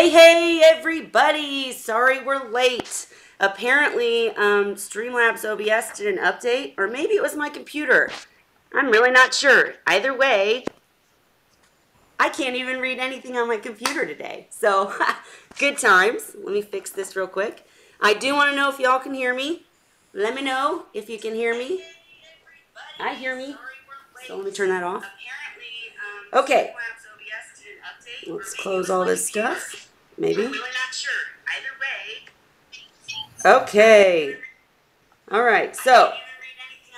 Hey, everybody! Sorry we're late. Apparently, Streamlabs OBS did an update, or maybe it was my computer. I'm really not sure. Either way, I can't even read anything on my computer today. So, good times. Let me fix this real quick. I do want to know if y'all can hear me. Let me know if you can hear me. I hear me. So let me turn that off. Okay. Let's close all this stuff. Maybe. Okay. All right. So,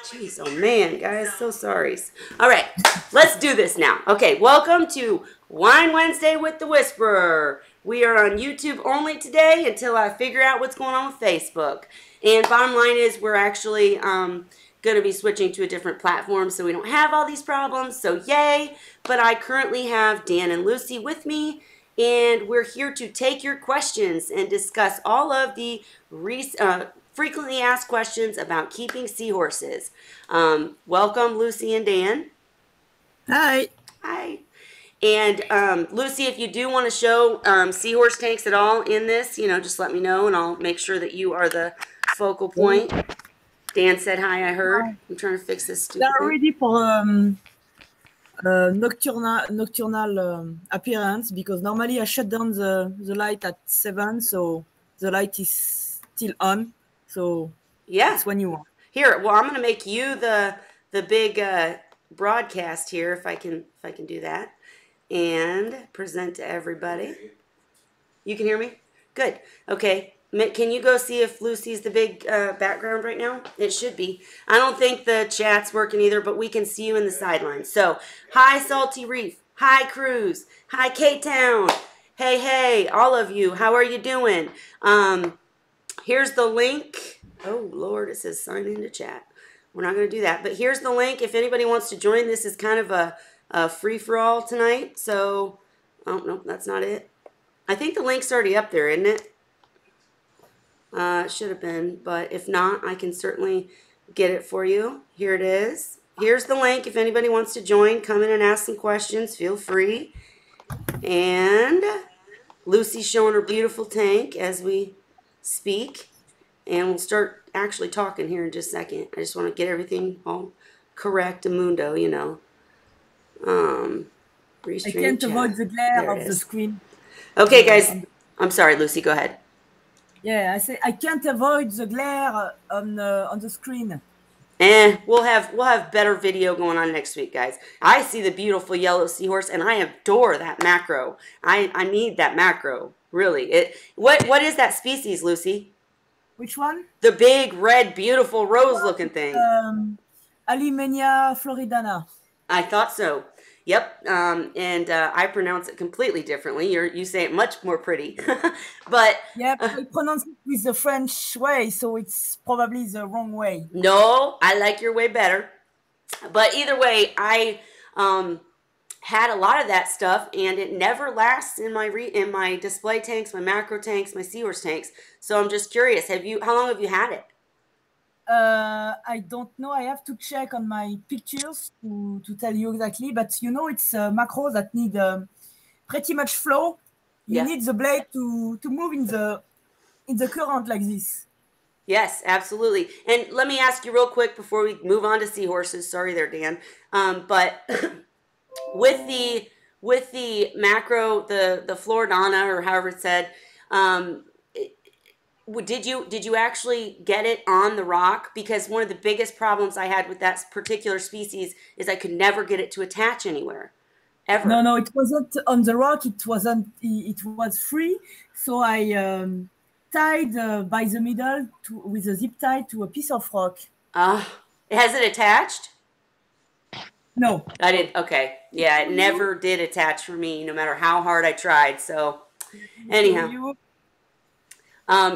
jeez, oh man, guys, so sorry. All right, let's do this now. Okay, welcome to Wine Wednesday with the Whisperer. We are on YouTube only today until I figure out what's going on with Facebook. And bottom line is we're actually going to be switching to a different platform so we don't have all these problems. So yay. But I currently have Dan and Lucy with me. And we're here to take your questions and discuss all of the frequently asked questions about keeping seahorses. Welcome, Lucy and Dan. Hi. Hi. And Lucy, if you do want to show seahorse tanks at all in this, just let me know, and I'll make sure that you are the focal point. Dan said hi, I heard. I'm trying to fix this stupid They're ready for nocturnal appearance, because normally I shut down the light at 7, so the light is still on. So yeah, that's when you want. Here, well, I'm going to make you the big broadcast here if I can do that, and present to everybody. You can hear me? Good. Okay. Can you go see if Lucy's the big background right now? It should be. I don't think the chat's working either, but we can see you in the sidelines. So, hi Salty Reef. Hi Cruz. Hi K-Town. Hey, all of you. How are you doing? Here's the link. Oh, Lord, it says sign into chat. We're not going to do that. But here's the link. If anybody wants to join, this is kind of a free-for-all tonight. So, oh, no, that's not it. I think the link's already up there, isn't it? It should have been, but if not, I can certainly get it for you. Here it is. Here's the link. If anybody wants to join, come in and ask some questions. Feel free. And Lucy's showing her beautiful tank as we speak. And we'll start actually talking here in just a second. I just want to get everything all correct, Amundo, I can't avoid the glare of the screen. Okay, guys. I'm sorry, Lucy. Go ahead. Yeah, I say I can't avoid the glare on the screen. We'll have better video going on next week, guys. I see the beautiful yellow seahorse, and I adore that macro. I need that macro, really. What is that species, Lucy? Which one? The big, red, beautiful, rose-looking thing. Alimenia floridana. I thought so. Yep, and I pronounce it completely differently. You say it much more pretty, but yeah, I pronounce it with the French way, so it's probably the wrong way. No, I like your way better. But either way, I had a lot of that stuff, and it never lasts in my display tanks, my macro tanks, my seahorse tanks. So I'm just curious. How long have you had it? I don't know. I have to check on my pictures to tell you exactly. But it's a macro that need pretty much flow. You need the blade to move in the current like this. Yes, absolutely. And let me ask you real quick before we move on to seahorses. Sorry there, Dan. But with the macro, the Floridana, or however it's said, did you actually get it on the rock? Because one of the biggest problems I had with that particular species is I could never get it to attach anywhere, ever. No, it wasn't on the rock. It was free. So I tied by the middle with a zip tie to a piece of rock. Has it attached? No. I did. Okay. Yeah, it never did attach for me, no matter how hard I tried. So, anyhow.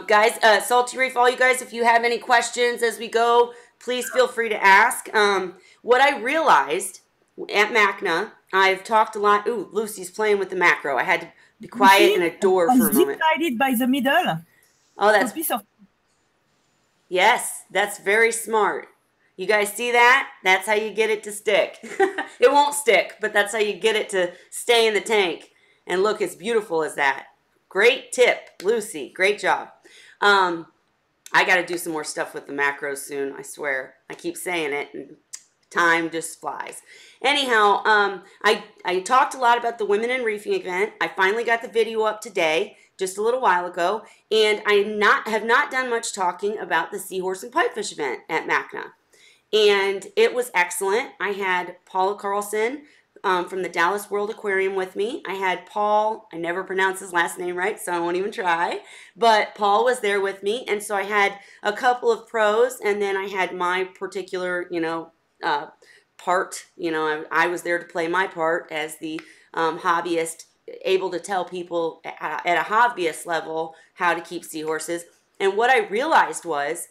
Guys, Salty Reef, all you guys, if you have any questions as we go, please feel free to ask. What I realized at MACNA, I've talked a lot. Ooh, Lucy's playing with the macro. I had to be quiet and adore for a moment. I did by the middle. Oh, that's... Yes, that's very smart. You guys see that? That's how you get it to stick. It won't stick, but that's how you get it to stay in the tank and look as beautiful as that. Great tip, Lucy. Great job. I got to do some more stuff with the macros soon, I swear. I keep saying it, and time just flies. Anyhow, I talked a lot about the Women in Reefing event. I finally got the video up today, just a little while ago, and I have not done much talking about the Seahorse and Pipefish event at MACNA. And it was excellent. I had Paula Carlson from the Dallas World Aquarium with me. I had Paul, I never pronounce his last name right, so I won't even try, but Paul was there with me, and so I had a couple of pros, and then I had my particular, part. I was there to play my part as the hobbyist, able to tell people at a hobbyist level how to keep seahorses. And what I realized was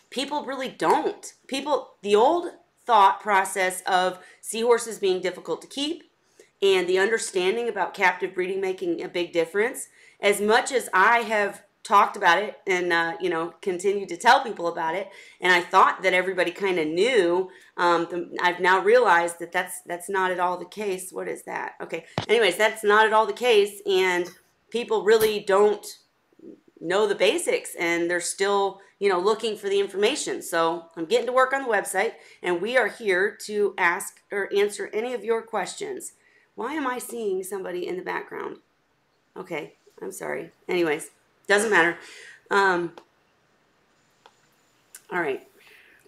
people really don't. The old thought process of seahorses being difficult to keep and the understanding about captive breeding making a big difference, as much as I have talked about it and continued to tell people about it, and I thought that everybody kind of knew, I've now realized that that's not at all the case. What is that? Okay, anyways, that's not at all the case, and people really don't know the basics, and they're still looking for the information. So I'm getting to work on the website, and we are here to ask or answer any of your questions. Why am I seeing somebody in the background? Okay, I'm sorry. Anyways, doesn't matter. All right,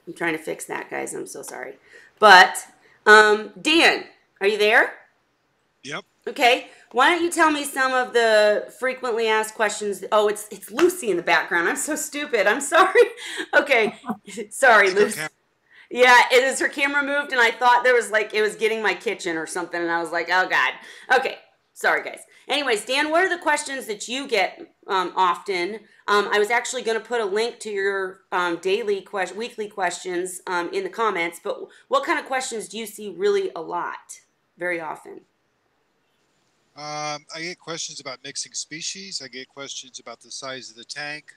I'm trying to fix that, guys. I'm so sorry. But Dan, are you there? Yep. Okay, why don't you tell me some of the frequently asked questions? Oh, it's Lucy in the background. I'm so stupid. I'm sorry. Okay, sorry, Lucy. Yeah, it is. Her camera moved, and I thought there was it was getting my kitchen or something, and I was like, oh God. Okay, sorry, guys. Anyways, Dan, what are the questions that you get often? I was actually going to put a link to your weekly questions in the comments, but what kind of questions do you see really a lot, very often? I get questions about mixing species. I get questions about the size of the tank,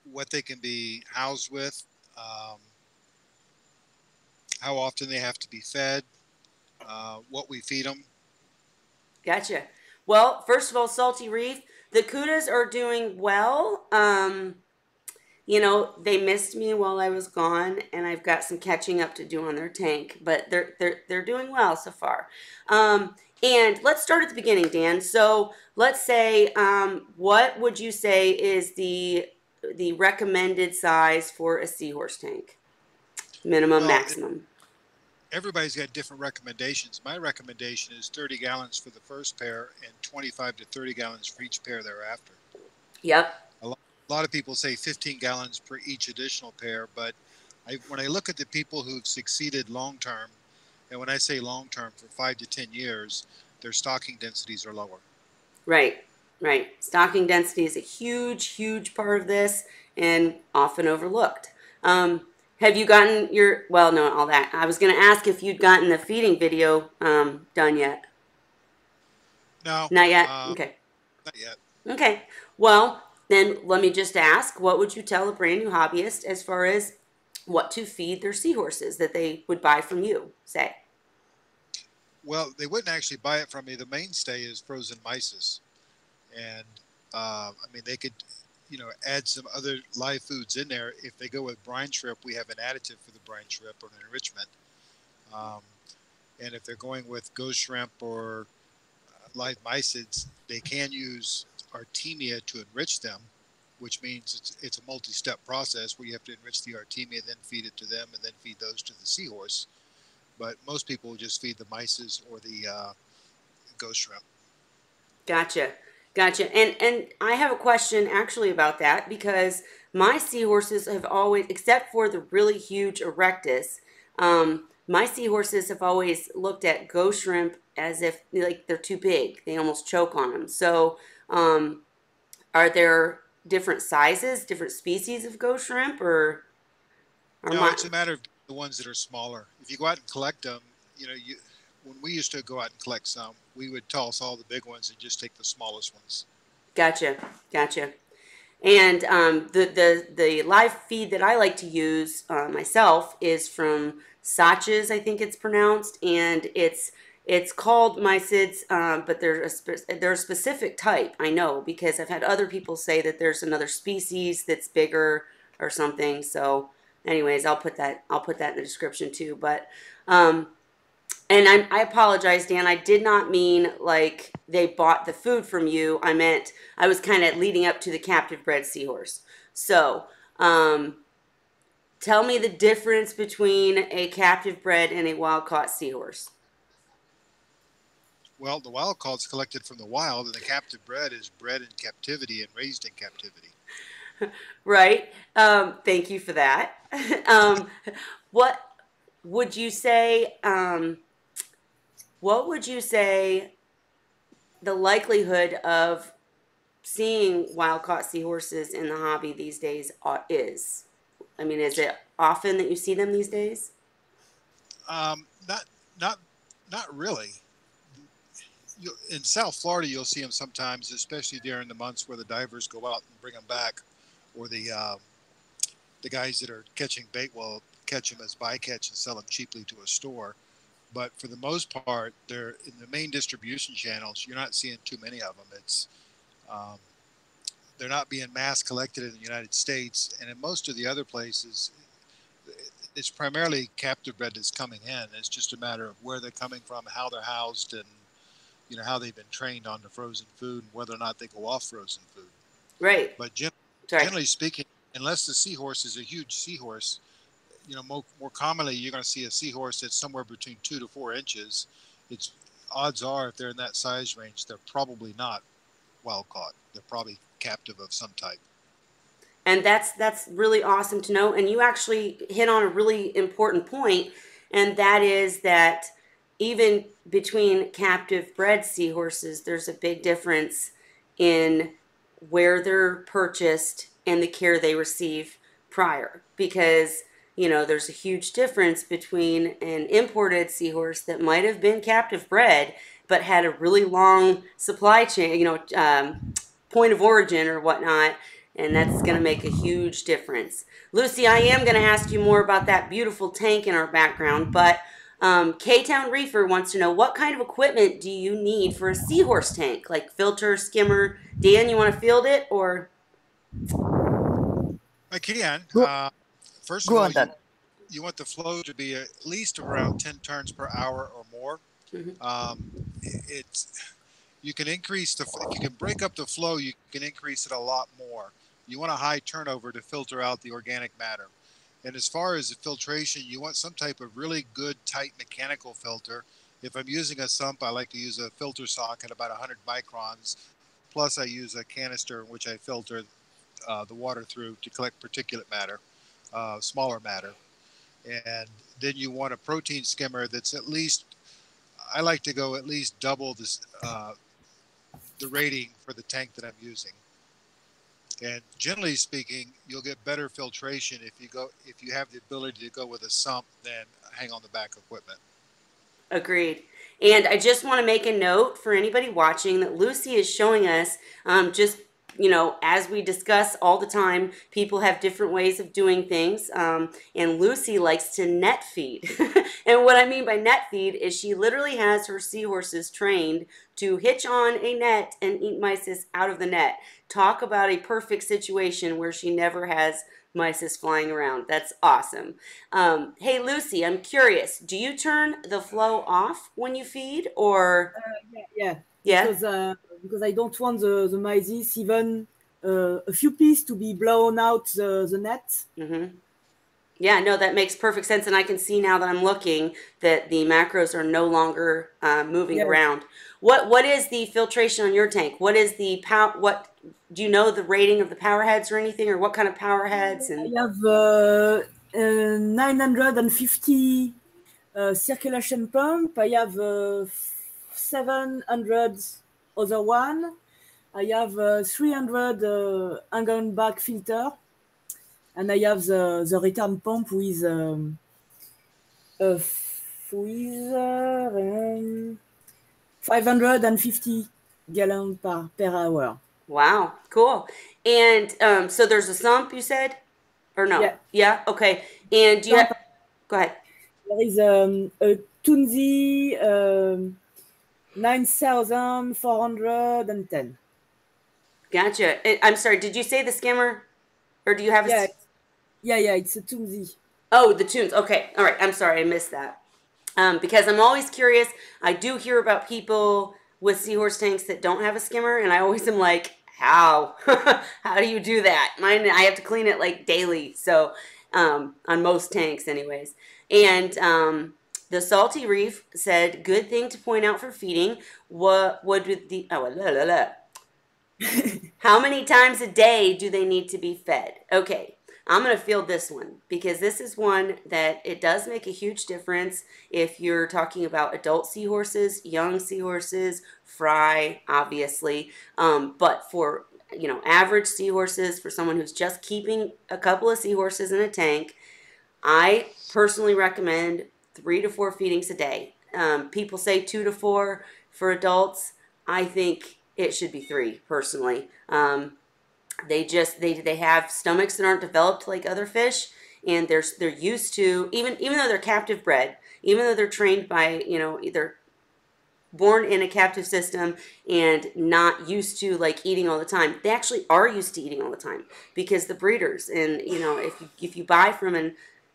what they can be housed with, how often they have to be fed, what we feed them. Gotcha. Well, first of all, Salty Reef, the Cudas are doing well. They missed me while I was gone, and I've got some catching up to do on their tank, but they're doing well so far. And let's start at the beginning, Dan. So let's say, what would you say is the recommended size for a seahorse tank? Minimum, maximum. Everybody's got different recommendations. My recommendation is 30 gallons for the first pair and 25 to 30 gallons for each pair thereafter. Yep. A lot of people say 15 gallons per each additional pair, but when I look at the people who've succeeded long-term, and when I say long-term, for 5 to 10 years, their stocking densities are lower. Right. Stocking density is a huge, huge part of this and often overlooked. Have you gotten all that. I was going to ask if you'd gotten the feeding video done yet. No. Not yet? Okay. Not yet. Okay. Well, then let me just ask, what would you tell a brand new hobbyist as far as what to feed their seahorses that they would buy from you, say? Well, they wouldn't actually buy it from me. The mainstay is frozen mysis. And, they could, add some other live foods in there. If they go with brine shrimp, we have an additive for the brine shrimp or an enrichment. And if they're going with ghost shrimp or live mysids, they can use Artemia to enrich them, which means it's a multi-step process where you have to enrich the Artemia, then feed it to them, and then feed those to the seahorse. But most people just feed the mysis or the ghost shrimp. Gotcha. And I have a question actually about that, because my seahorses have always, except for the really huge Erectus, my seahorses have always looked at ghost shrimp as if they're too big. They almost choke on them. So are there different sizes, different species of ghost shrimp, or no, it's a matter of the ones that are smaller. If you go out and collect them, when we used to go out and collect some, we would toss all the big ones and just take the smallest ones. Gotcha. And the live feed that I like to use myself is from Saches, I think it's pronounced, and it's It's called mysids, but they're a specific type. I know because I've had other people say that there's another species that's bigger or something. So, anyways, I'll put that in the description too. But and I apologize, Dan. I did not mean like they bought the food from you. I meant I was kind of leading up to the captive bred seahorse. So, tell me the difference between a captive bred and a wild caught seahorse. Well, the wild caught's collected from the wild, and the captive bred is bred in captivity and raised in captivity. Right. Thank you for that. What would you say? What would you say the likelihood of seeing wild caught seahorses in the hobby these days is? I mean, is it often that you see them these days? Not not really. In South Florida, you'll see them sometimes, especially during the months where the divers go out and bring them back, or the guys that are catching bait will catch them as bycatch and sell them cheaply to a store. But for the most part, they're in the main distribution channels. You're not seeing too many of them. It's they're not being mass collected in the United States, and in most of the other places, it's primarily captive bred that's coming in. It's just a matter of where they're coming from, how they're housed, and how they've been trained on the frozen food and whether or not they go off frozen food. Right. But generally speaking, unless the seahorse is a huge seahorse, more commonly you're going to see a seahorse that's somewhere between 2 to 4 inches. It's odds are if they're in that size range, they're probably not wild caught. They're probably captive of some type. And that's really awesome to know. And you actually hit on a really important point, and that is that even between captive bred seahorses, there's a big difference in where they're purchased and the care they receive prior. Because, there's a huge difference between an imported seahorse that might have been captive bred, but had a really long supply chain, point of origin or whatnot. And that's going to make a huge difference. Lucy, I am going to ask you more about that beautiful tank in our background, but K-Town Reefer wants to know, what kind of equipment do you need for a seahorse tank? Like filter, skimmer? Dan, you want to field it, or? I can. First Go of on, all, you want the flow to be at least around 10 turns per hour or more. You can increase if you can break up the flow, you can increase it a lot more. You want a high turnover to filter out the organic matter. And as far as the filtration, you want some type of really good, tight mechanical filter. If I'm using a sump, I like to use a filter sock at about 100 microns. Plus, I use a canister in which I filter the water through to collect particulate matter, smaller matter. And then you want a protein skimmer that's at least, I like to go at least double this, the rating for the tank that I'm using. And generally speaking, you'll get better filtration if you have the ability to go with a sump than hang on the back equipment. Agreed. And I just want to make a note for anybody watching that Lucy is showing us as we discuss all the time, people have different ways of doing things. And Lucy likes to net feed. And what I mean by net feed is she literally has her seahorses trained to hitch on a net and eat mysis out of the net. Talk about a perfect situation where she never has mysis flying around. That's awesome. Hey, Lucy, I'm curious. Do you turn the flow off when you feed, or? Yeah. Because I don't want the mysis, even a few pieces, to be blown out the net. Mm-hmm. Yeah, no, that makes perfect sense. And I can see now that I'm looking that the macros are no longer moving around. What is the filtration on your tank? What is the do you know the rating of the power heads or anything, or what kind of power heads? And I have 950 circulation pump. I have 700 other one. I have 300 hang-on back filter, and I have the return pump with 550 gallons per hour. Wow, cool. And so there's a sump, you said, or no? Yeah. Yeah. Okay. And do you have? Go ahead. There is a Tunzi 9,410. Gotcha. I'm sorry. Did you say the skimmer, or do you have a? Yeah, yeah. It's a Tunzi. Oh, the tunes. Okay. All right. I'm sorry. I missed that. Because I'm always curious. I do hear about people with seahorse tanks that don't have a skimmer, and I always am like, how? How do you do that? Mine, I have to clean it like daily. So, on most tanks, anyways. And the Salty Reef said, good thing to point out for feeding. What would the how many times a day do they need to be fed? Okay, I'm going to field this one because this is one that it does make a huge difference if you're talking about adult seahorses, young seahorses, fry, obviously. But for, average seahorses, for someone who's just keeping a couple of seahorses in a tank, I personally recommend 3 to 4 feedings a day. People say 2 to 4 for adults. I think it should be 3 personally. They have stomachs that aren't developed like other fish, and they're used to, even though they're captive bred, even though they're trained by, either born in a captive system and not used to like eating all the time, they actually are used to eating all the time because the breeders, and if you buy from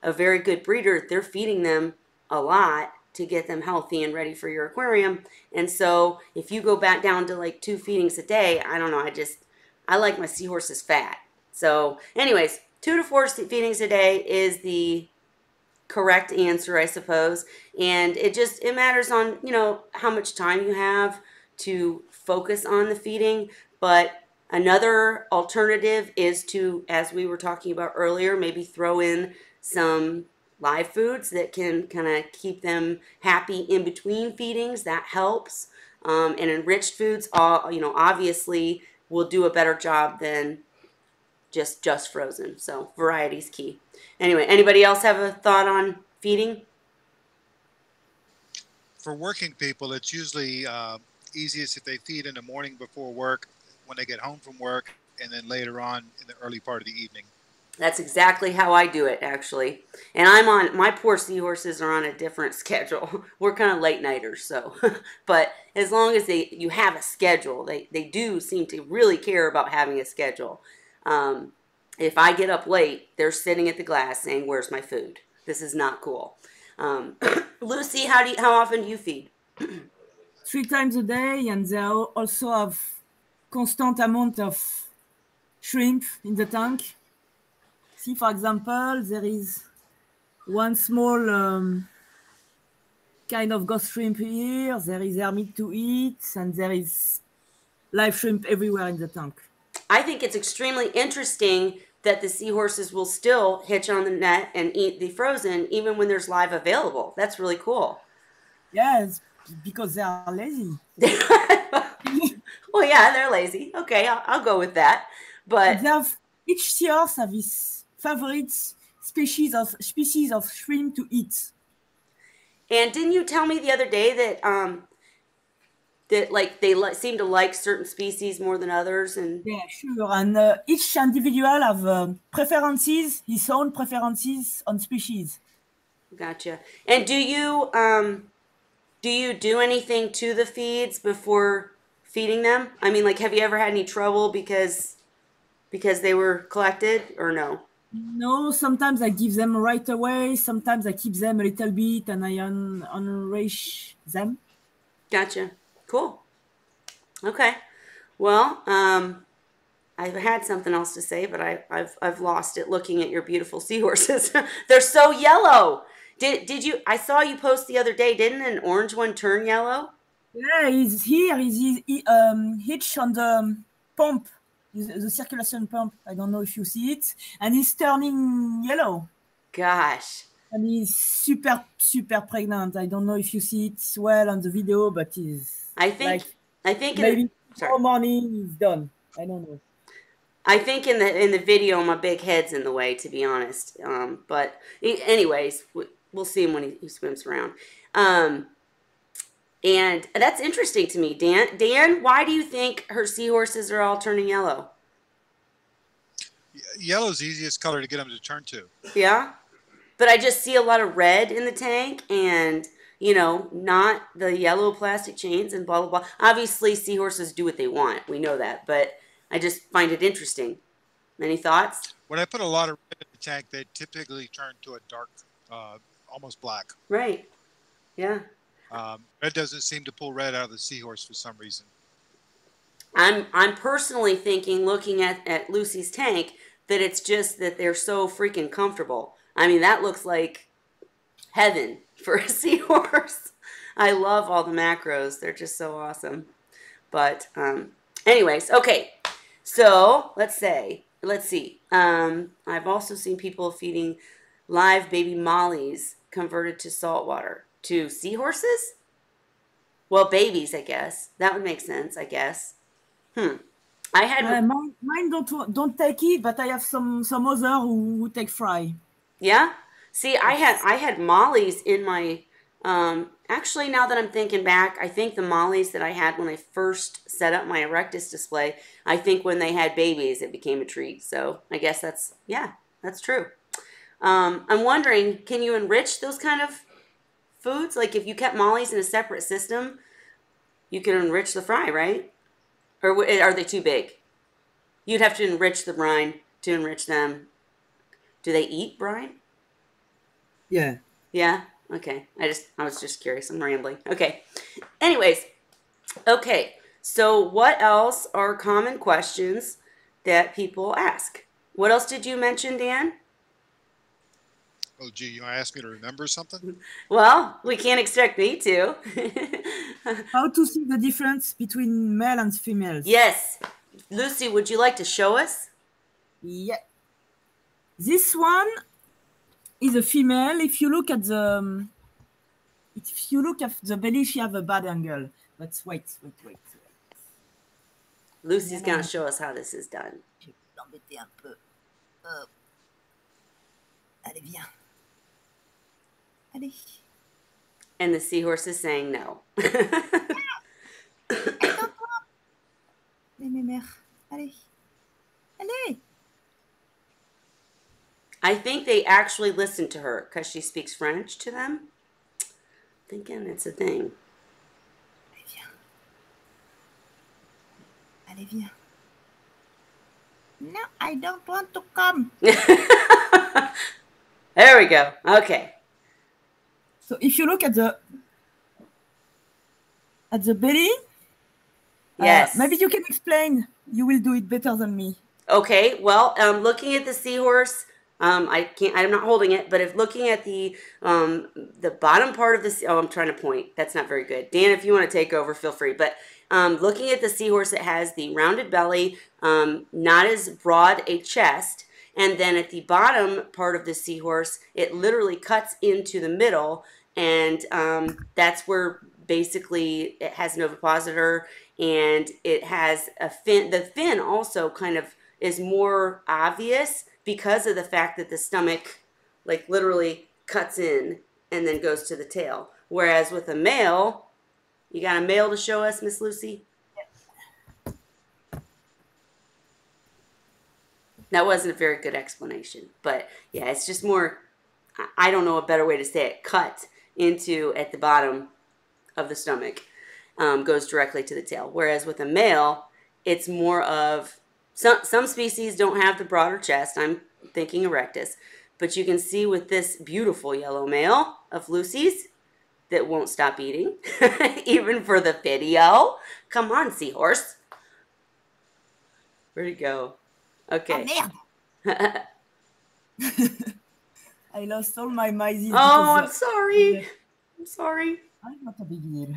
a very good breeder, they're feeding them a lot to get them healthy and ready for your aquarium. And so if you go back down to like 2 feedings a day, I don't know, I like my seahorses fat. So anyways, 2 to 4 feedings a day is the correct answer, I suppose. And it matters on, how much time you have to focus on the feeding. But another alternative is to, as we were talking about earlier, maybe throw in some live foods that can kind of keep them happy in between feedings. That helps. And enriched foods, obviously will do a better job than just frozen. So variety is key. Anyway, anybody else have a thought on feeding? For working people, it's usually easiest if they feed in the morning before work, when they get home from work, and then later on in the early part of the evening. That's exactly how I do it, actually. And my poor seahorses are on a different schedule. We're kind of late nighters, so. But as long as you have a schedule, they do seem to really care about having a schedule. If I get up late, they're sitting at the glass saying, "Where's my food? This is not cool." Lucy, how often do you feed? 3 times a day, and they also have constant amount of shrimp in the tank. See, for example, there is one small kind of ghost shrimp here. There is hermit to eat, and there is live shrimp everywhere in the tank. I think it's extremely interesting that the seahorses will still hitch on the net and eat the frozen even when there's live available. That's really cool. Yes, because they are lazy. Well, yeah, they're lazy. Okay, I'll go with that. But each seahorse have his favorite species of shrimp to eat. And didn't you tell me the other day that they seem to like certain species more than others? And yeah, sure. And each individual have preferences, his own preferences on species. Gotcha. And do you do anything to the feeds before feeding them? I mean, like, have you ever had any trouble because they were collected, or no? No, sometimes I give them right away. Sometimes I keep them a little bit and I enrich them. Gotcha. Cool. Okay. Well, I've had something else to say, but I've lost it looking at your beautiful seahorses. They're so yellow. Did you? I saw you post the other day. Didn't an orange one turn yellow? Yeah, he's here. He's hitched on the pump, the circulation pump. I don't know if you see it, and he's turning yellow. Gosh. And he's super pregnant. I don't know if you see it well on the video, but he's. I think maybe tomorrow morning he's done. I don't know. I think in the video my big head's in the way, to be honest. But anyways, we'll see him when he swims around. And that's interesting to me, Dan. Dan, why do you think her seahorses are all turning yellow? Yellow's the easiest color to get them to turn to. Yeah? But I just see a lot of red in the tank, and not the yellow plastic chains and blah, blah, blah. Obviously, seahorses do what they want. We know that, but I just find it interesting. Any thoughts? When I put a lot of red in the tank, they typically turn to a dark, almost black. Right. Yeah. Red doesn't seem to pull red out of the seahorse for some reason. I'm personally thinking, looking at Lucy's tank, that it's just that they're so freaking comfortable. I mean, that looks like heaven for a seahorse. I love all the macros. They're just so awesome. But anyways, okay. So let's see. I've also seen people feeding live baby mollies converted to saltwater to seahorses. Well, babies, I guess that would make sense. I guess. I had mine don't take it, but I have some other who take fry. Yeah. See, I had mollies in my. Actually, now that I'm thinking back, I think the mollies that I had when I first set up my Erectus display, I think when they had babies, it became a treat. So I guess that's true. I'm wondering, can you enrich those kind of foods? Like if you kept mollies in a separate system, you can enrich the fry, right? Or are they too big? You'd have to enrich the brine to enrich them. Do they eat brine? Yeah. Yeah? Okay. I was just curious. I'm rambling. Okay. Anyways. Okay. So what else are common questions that people ask? What else did you mention, Dan? Oh, gee, you want to ask me to remember something? Well, we can't expect me to. How to see the difference between male and females? Yes. Lucy, would you like to show us? Yeah. This one is a female. If you look at the belly, she have a bad angle. But wait. Lucy's going to show us how this is done. Je vais l'embêter un peu. Allez, viens. Allez. And the seahorse is saying no. Allez, mes mères. Allez. Allez. I think they actually listen to her because she speaks French to them. Thinking it's a thing. Allez, viens. Allez, viens. No, I don't want to come. There we go. Okay. So if you look at the belly, yes. Maybe you can explain. You will do it better than me. Okay. Well, looking at the seahorse, I'm not holding it, but if looking at the bottom part of the, I'm trying to point. That's not very good. Dan, if you want to take over, feel free. But looking at the seahorse, it has the rounded belly, not as broad a chest. And then at the bottom part of the seahorse, it literally cuts into the middle. And that's where basically it has an ovipositor and it has a fin. The fin also kind of is more obvious because of the fact that the stomach like literally cuts in and then goes to the tail. Whereas with a male, you got a male to show us, Miss Lucy? That wasn't a very good explanation, but yeah, it's just more, I don't know a better way to say it, cut into at the bottom of the stomach, goes directly to the tail. Whereas with a male, it's more of, some species don't have the broader chest, I'm thinking Erectus, but you can see with this beautiful yellow male of Lucy's that won't stop eating, even for the video. Come on, seahorse. Where'd he go? Okay. Oh, merde. I lost all my mice. Oh, I'm sorry. I'm sorry. I'm not a big deal.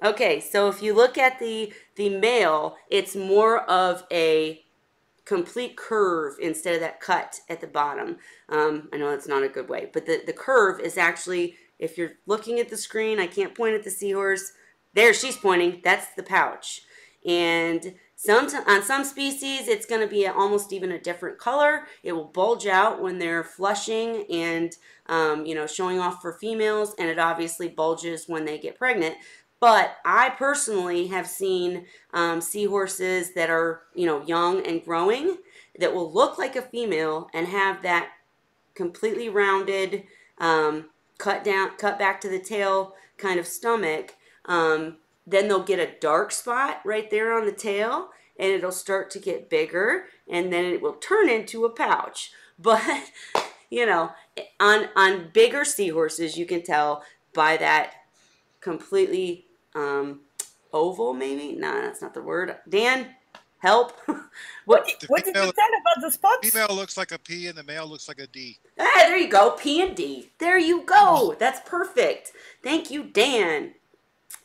Okay, so if you look at the male, it's more of a complete curve instead of that cut at the bottom. I know that's not a good way, but the curve is actually, if you're looking at the screen, I can't point at the seahorse. There, she's pointing. That's the pouch. And on some species, it's going to be almost even a different color. It will bulge out when they're flushing and, showing off for females, and it obviously bulges when they get pregnant. But I personally have seen seahorses that are, young and growing that will look like a female and have that completely rounded cut back to the tail kind of stomach, then they'll get a dark spot right there on the tail, and it'll start to get bigger, and then it will turn into a pouch. But, you know, on bigger seahorses, you can tell by that completely oval, maybe? Nah, that's not the word. Dan, help. What did you tell about the spots? Female looks like a P and the male looks like a D. Ah, there you go. P and D. There you go. That's perfect. Thank you, Dan.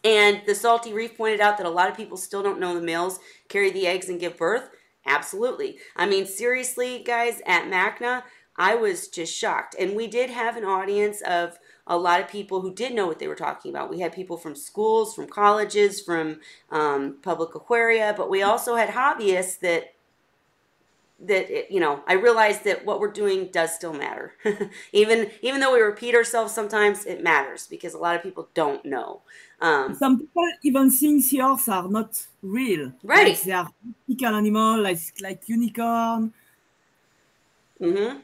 And the Salty Reef pointed out that a lot of people still don't know the males carry the eggs and give birth. Absolutely. I mean, seriously, guys, at MACNA, I was just shocked. And we did have an audience of a lot of people who did know what they were talking about. We had people from schools, from colleges, from public aquaria, but we also had hobbyists that you know, I realized that what we're doing does still matter. even though we repeat ourselves sometimes, it matters because a lot of people don't know. Some people even think seahorses are not real. Right. Like they are mythical animals, like unicorn. Mm-hmm.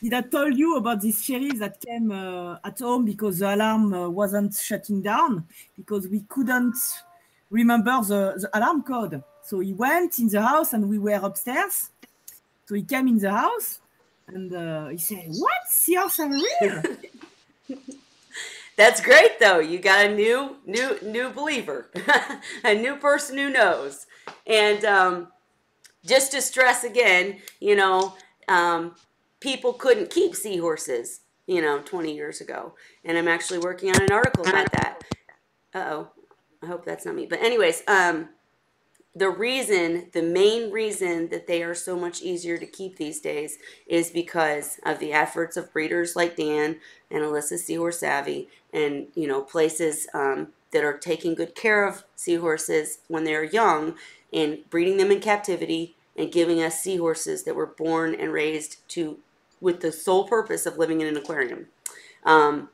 Did I tell you about this sheriff that came at home because the alarm wasn't shutting down because we couldn't remember the alarm code? So he went in the house and we were upstairs. So he came in the house and he said, "What? Seahorses are real?" That's great, though. You got a new believer, a new person who knows. And just to stress again, you know, people couldn't keep seahorses, you know, 20 years ago. And I'm actually working on an article about that. Uh-oh. I hope that's not me. But anyways, the main reason that they are so much easier to keep these days is because of the efforts of breeders like Dan and Alyssa Seahorse Savvy and, you know, places that are taking good care of seahorses when they're young and breeding them in captivity and giving us seahorses that were born and raised with the sole purpose of living in an aquarium. And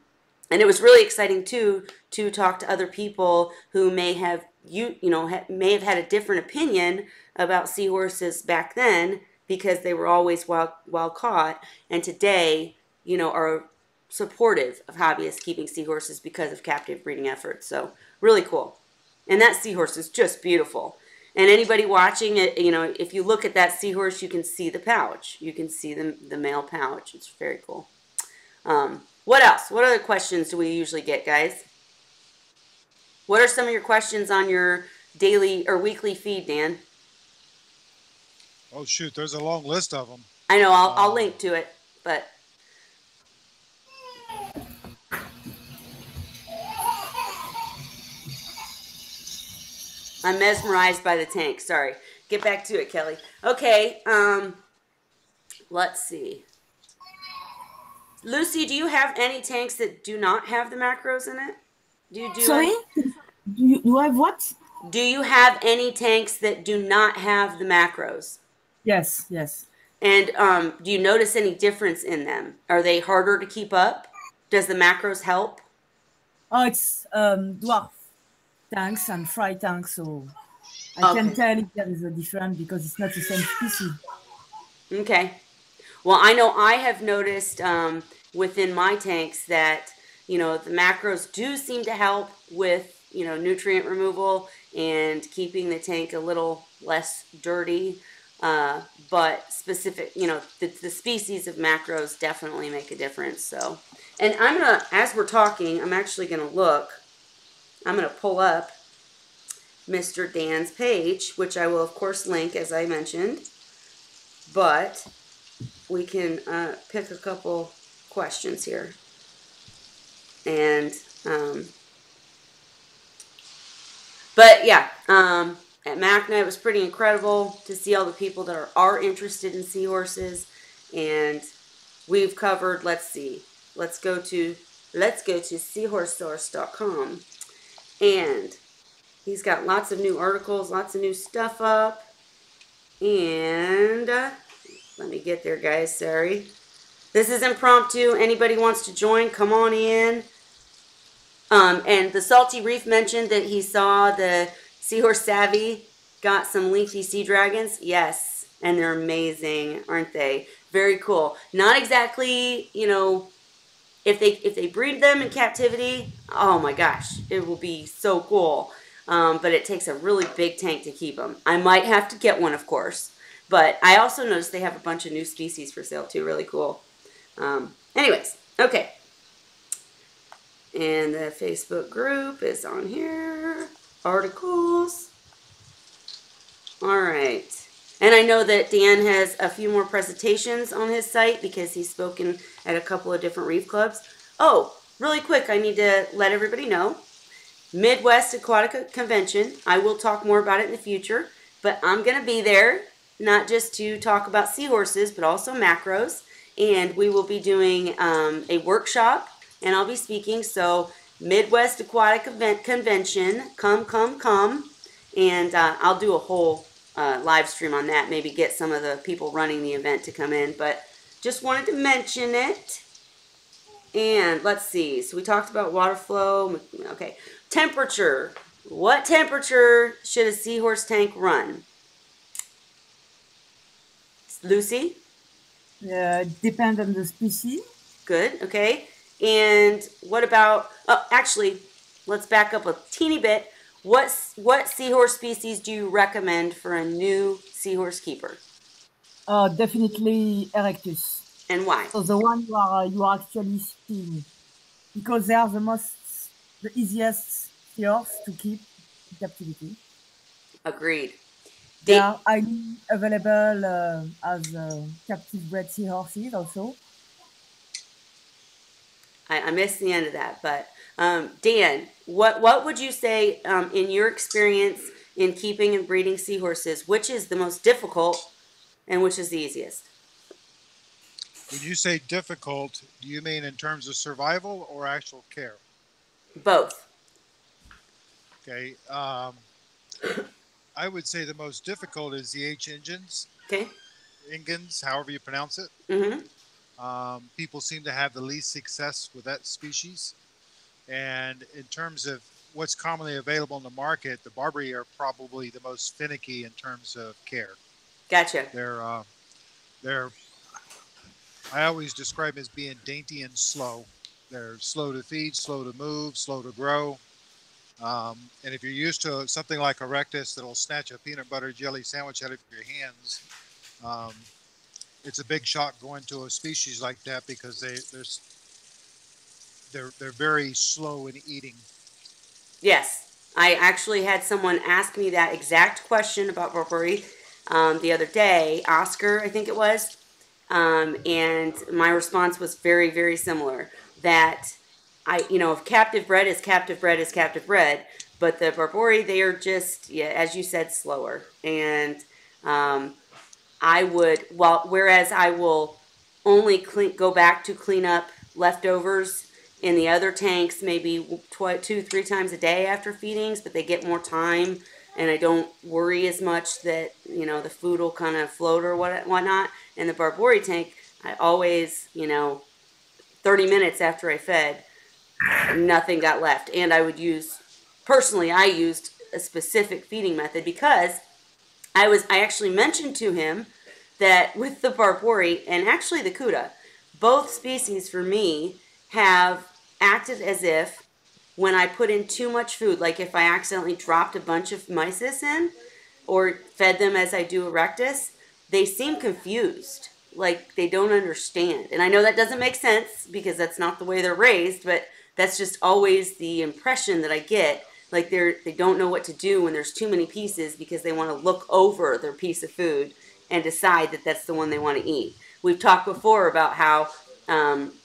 it was really exciting, too, to talk to other people who may have had a different opinion about seahorses back then because they were always wild caught, and today, you know, are supportive of hobbyists keeping seahorses because of captive breeding efforts. So really cool. And that seahorse is just beautiful. And anybody watching it, you know, if you look at that seahorse, you can see the pouch. You can see the male pouch. It's very cool. What else? What other questions do we usually get, guys? What are some of your questions on your daily or weekly feed, Dan? Oh, shoot. There's a long list of them. I know. I'll link to it, but... I'm mesmerized by the tank. Sorry. Get back to it, Kelly. Okay. Let's see. Lucy, do you have any tanks that do not have the macros in it? Sorry? Do I have what? Do you have any tanks that do not have the macros? Yes. And do you notice any difference in them? Are they harder to keep up? Does the macros help? Oh, it's dwarf tanks and fry tanks, so I can tell if there is a difference because it's not the same species. Okay. Well, I know I have noticed within my tanks that, you know, the macros do seem to help with, you know, nutrient removal and keeping the tank a little less dirty. But specific, you know, the species of macros definitely make a difference. So, and I'm going to, as we're talking, I'm actually going to I'm going to pull up Mr. Dan's page, which I will, of course, link, as I mentioned. But we can pick a couple questions here. And, but yeah, at MACNA, it was pretty incredible to see all the people that are interested in seahorses. And we've covered, let's see, let's go to seahorsesource.com. And he's got lots of new articles, lots of new stuff up. And let me get there, guys. Sorry. This is impromptu. Anybody wants to join, come on in. And the Salty Reef mentioned that he saw the Seahorse Savvy got some leafy sea dragons. Yes, and they're amazing, aren't they? Very cool. Not exactly, you know, if they breed them in captivity, oh my gosh, it will be so cool. But it takes a really big tank to keep them. I might have to get one, of course. But I also noticed they have a bunch of new species for sale too. Really cool. Anyways, okay. And the Facebook group is on here. Articles. All right. And I know that Dan has a few more presentations on his site because he's spoken at a couple of different reef clubs. Oh, really quick, I need to let everybody know. Midwest Aquatic Convention. I will talk more about it in the future, but I'm going to be there, not just to talk about seahorses, but also macros. And we will be doing a workshop, and I'll be speaking. So Midwest Aquatic Convention, come. And I'll do a whole live stream on that, maybe get some of the people running the event to come in, but just wanted to mention it. And let's see, so we talked about water flow. Okay, temperature. What temperature should a seahorse tank run? Lucy? Depends on the species. Good, okay. And what about, oh, actually, let's back up a teeny bit. What seahorse species do you recommend for a new seahorse keeper? Definitely Erectus. And why? So the one you are actually seeing, because they are the easiest seahorse to keep in captivity. Agreed. They are highly available as captive bred seahorses also. I missed the end of that, but Dan, what would you say in your experience in keeping and breeding seahorses, which is the most difficult and which is the easiest? When you say difficult, do you mean in terms of survival or actual care? Both. Okay. I would say the most difficult is the H engines. Okay. Ingens, however you pronounce it. Mm-hmm. People seem to have the least success with that species. And in terms of what's commonly available in the market, the Barbary are probably the most finicky in terms of care. Gotcha. They're I always describe them as being dainty and slow. They're slow to feed, slow to move, slow to grow. And if you're used to something like Erectus that'll snatch a peanut butter jelly sandwich out of your hands, it's a big shock going to a species like that because they're very slow in eating. Yes, I actually had someone ask me that exact question about Barbary the other day. Oscar, I think it was. And my response was very, very similar. That if captive bred is captive bred is captive bred, but the Barbary, they are just, as you said, slower. And whereas I will only go back to clean up leftovers in the other tanks maybe 2-3 times a day after feedings, but they get more time. And I don't worry as much that, the food will kind of float or whatnot. In the Barbary tank, I always, 30 minutes after I fed, nothing got left. And I used a specific feeding method because I actually mentioned to him that with the Barbary and actually the Cuda, both species for me have acted as if when I put in too much food, like if I accidentally dropped a bunch of mysis in or fed them as I do Erectus, they seem confused, like they don't understand. And I know that doesn't make sense because that's not the way they're raised, but that's just always the impression that I get. Like they don't know what to do when there's too many pieces because they want to look over their piece of food and decide that that's the one they want to eat. We've talked before about how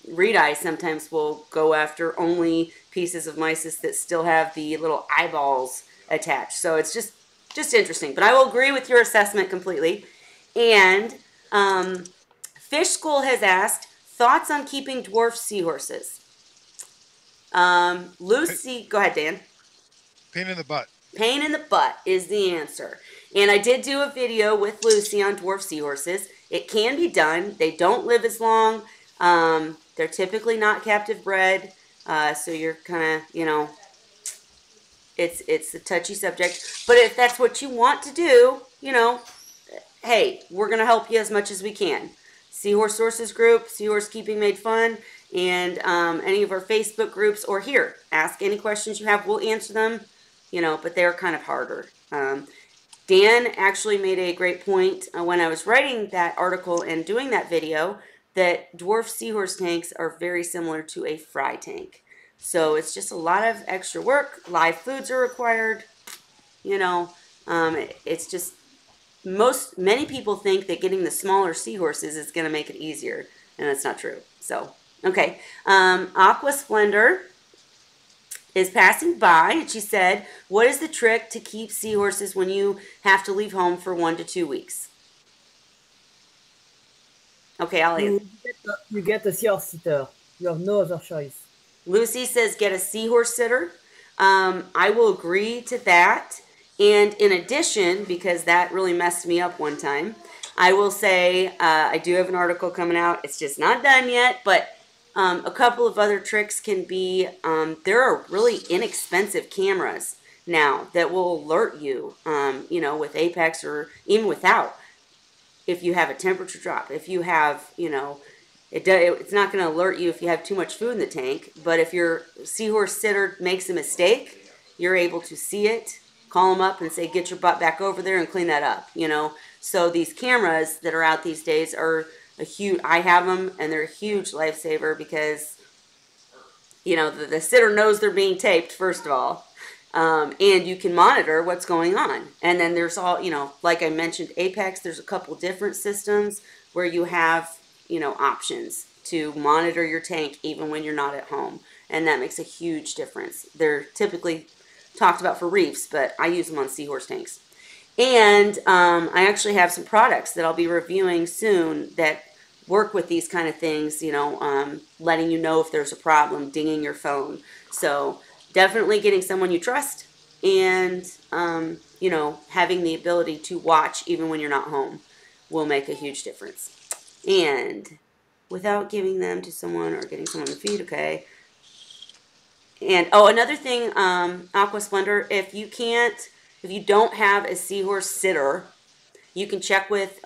reed-eye sometimes will go after only pieces of mysis that still have the little eyeballs attached. So it's just interesting. But I will agree with your assessment completely. And Fish School has asked, thoughts on keeping dwarf seahorses? Lucy, go ahead, Dan. Pain in the butt. Pain in the butt is the answer. And I did do a video with Lucy on dwarf seahorses. It can be done. They don't live as long. They're typically not captive bred. So you're kind of, it's a touchy subject. But if that's what you want to do, hey, we're going to help you as much as we can. Seahorse Sources Group, Seahorse Keeping Made Fun. and any of our Facebook groups, or here, ask any questions you have. We'll answer them, but they're kind of harder. Dan actually made a great point when I was writing that article and doing that video, that dwarf seahorse tanks are very similar to a fry tank. So it's just a lot of extra work. Live foods are required. It's just many people think that getting the smaller seahorses is going to make it easier, and that's not true. So, okay. Aqua Splendor is passing by, and she said, what is the trick to keep seahorses when you have to leave home for 1 to 2 weeks? Okay, I'll answer. You get a seahorse sitter. You have no other choice. Lucy says get a seahorse sitter. I will agree to that. And in addition, because that really messed me up one time, I will say I do have an article coming out. It's just not done yet, but a couple of other tricks can be, there are really inexpensive cameras now that will alert you, with Apex or even without. If you have a temperature drop, if you have, it's not going to alert you if you have too much food in the tank, but if your seahorse sitter makes a mistake, you're able to see it, call them up and say, get your butt back over there and clean that up, So these cameras that are out these days are I have them, and they're a huge lifesaver because, the sitter knows they're being taped, first of all. And you can monitor what's going on. And then there's all, like I mentioned, Apex, there's a couple different systems where you have, options to monitor your tank even when you're not at home. And that makes a huge difference. They're typically talked about for reefs, but I use them on seahorse tanks. And I actually have some products that I'll be reviewing soon that work with these kind of things, letting you know if there's a problem, dinging your phone. So definitely getting someone you trust and, having the ability to watch even when you're not home will make a huge difference. And without giving them to someone or getting someone to feed, okay. And, another thing, Aqua Splendor, if you don't have a seahorse sitter, you can check with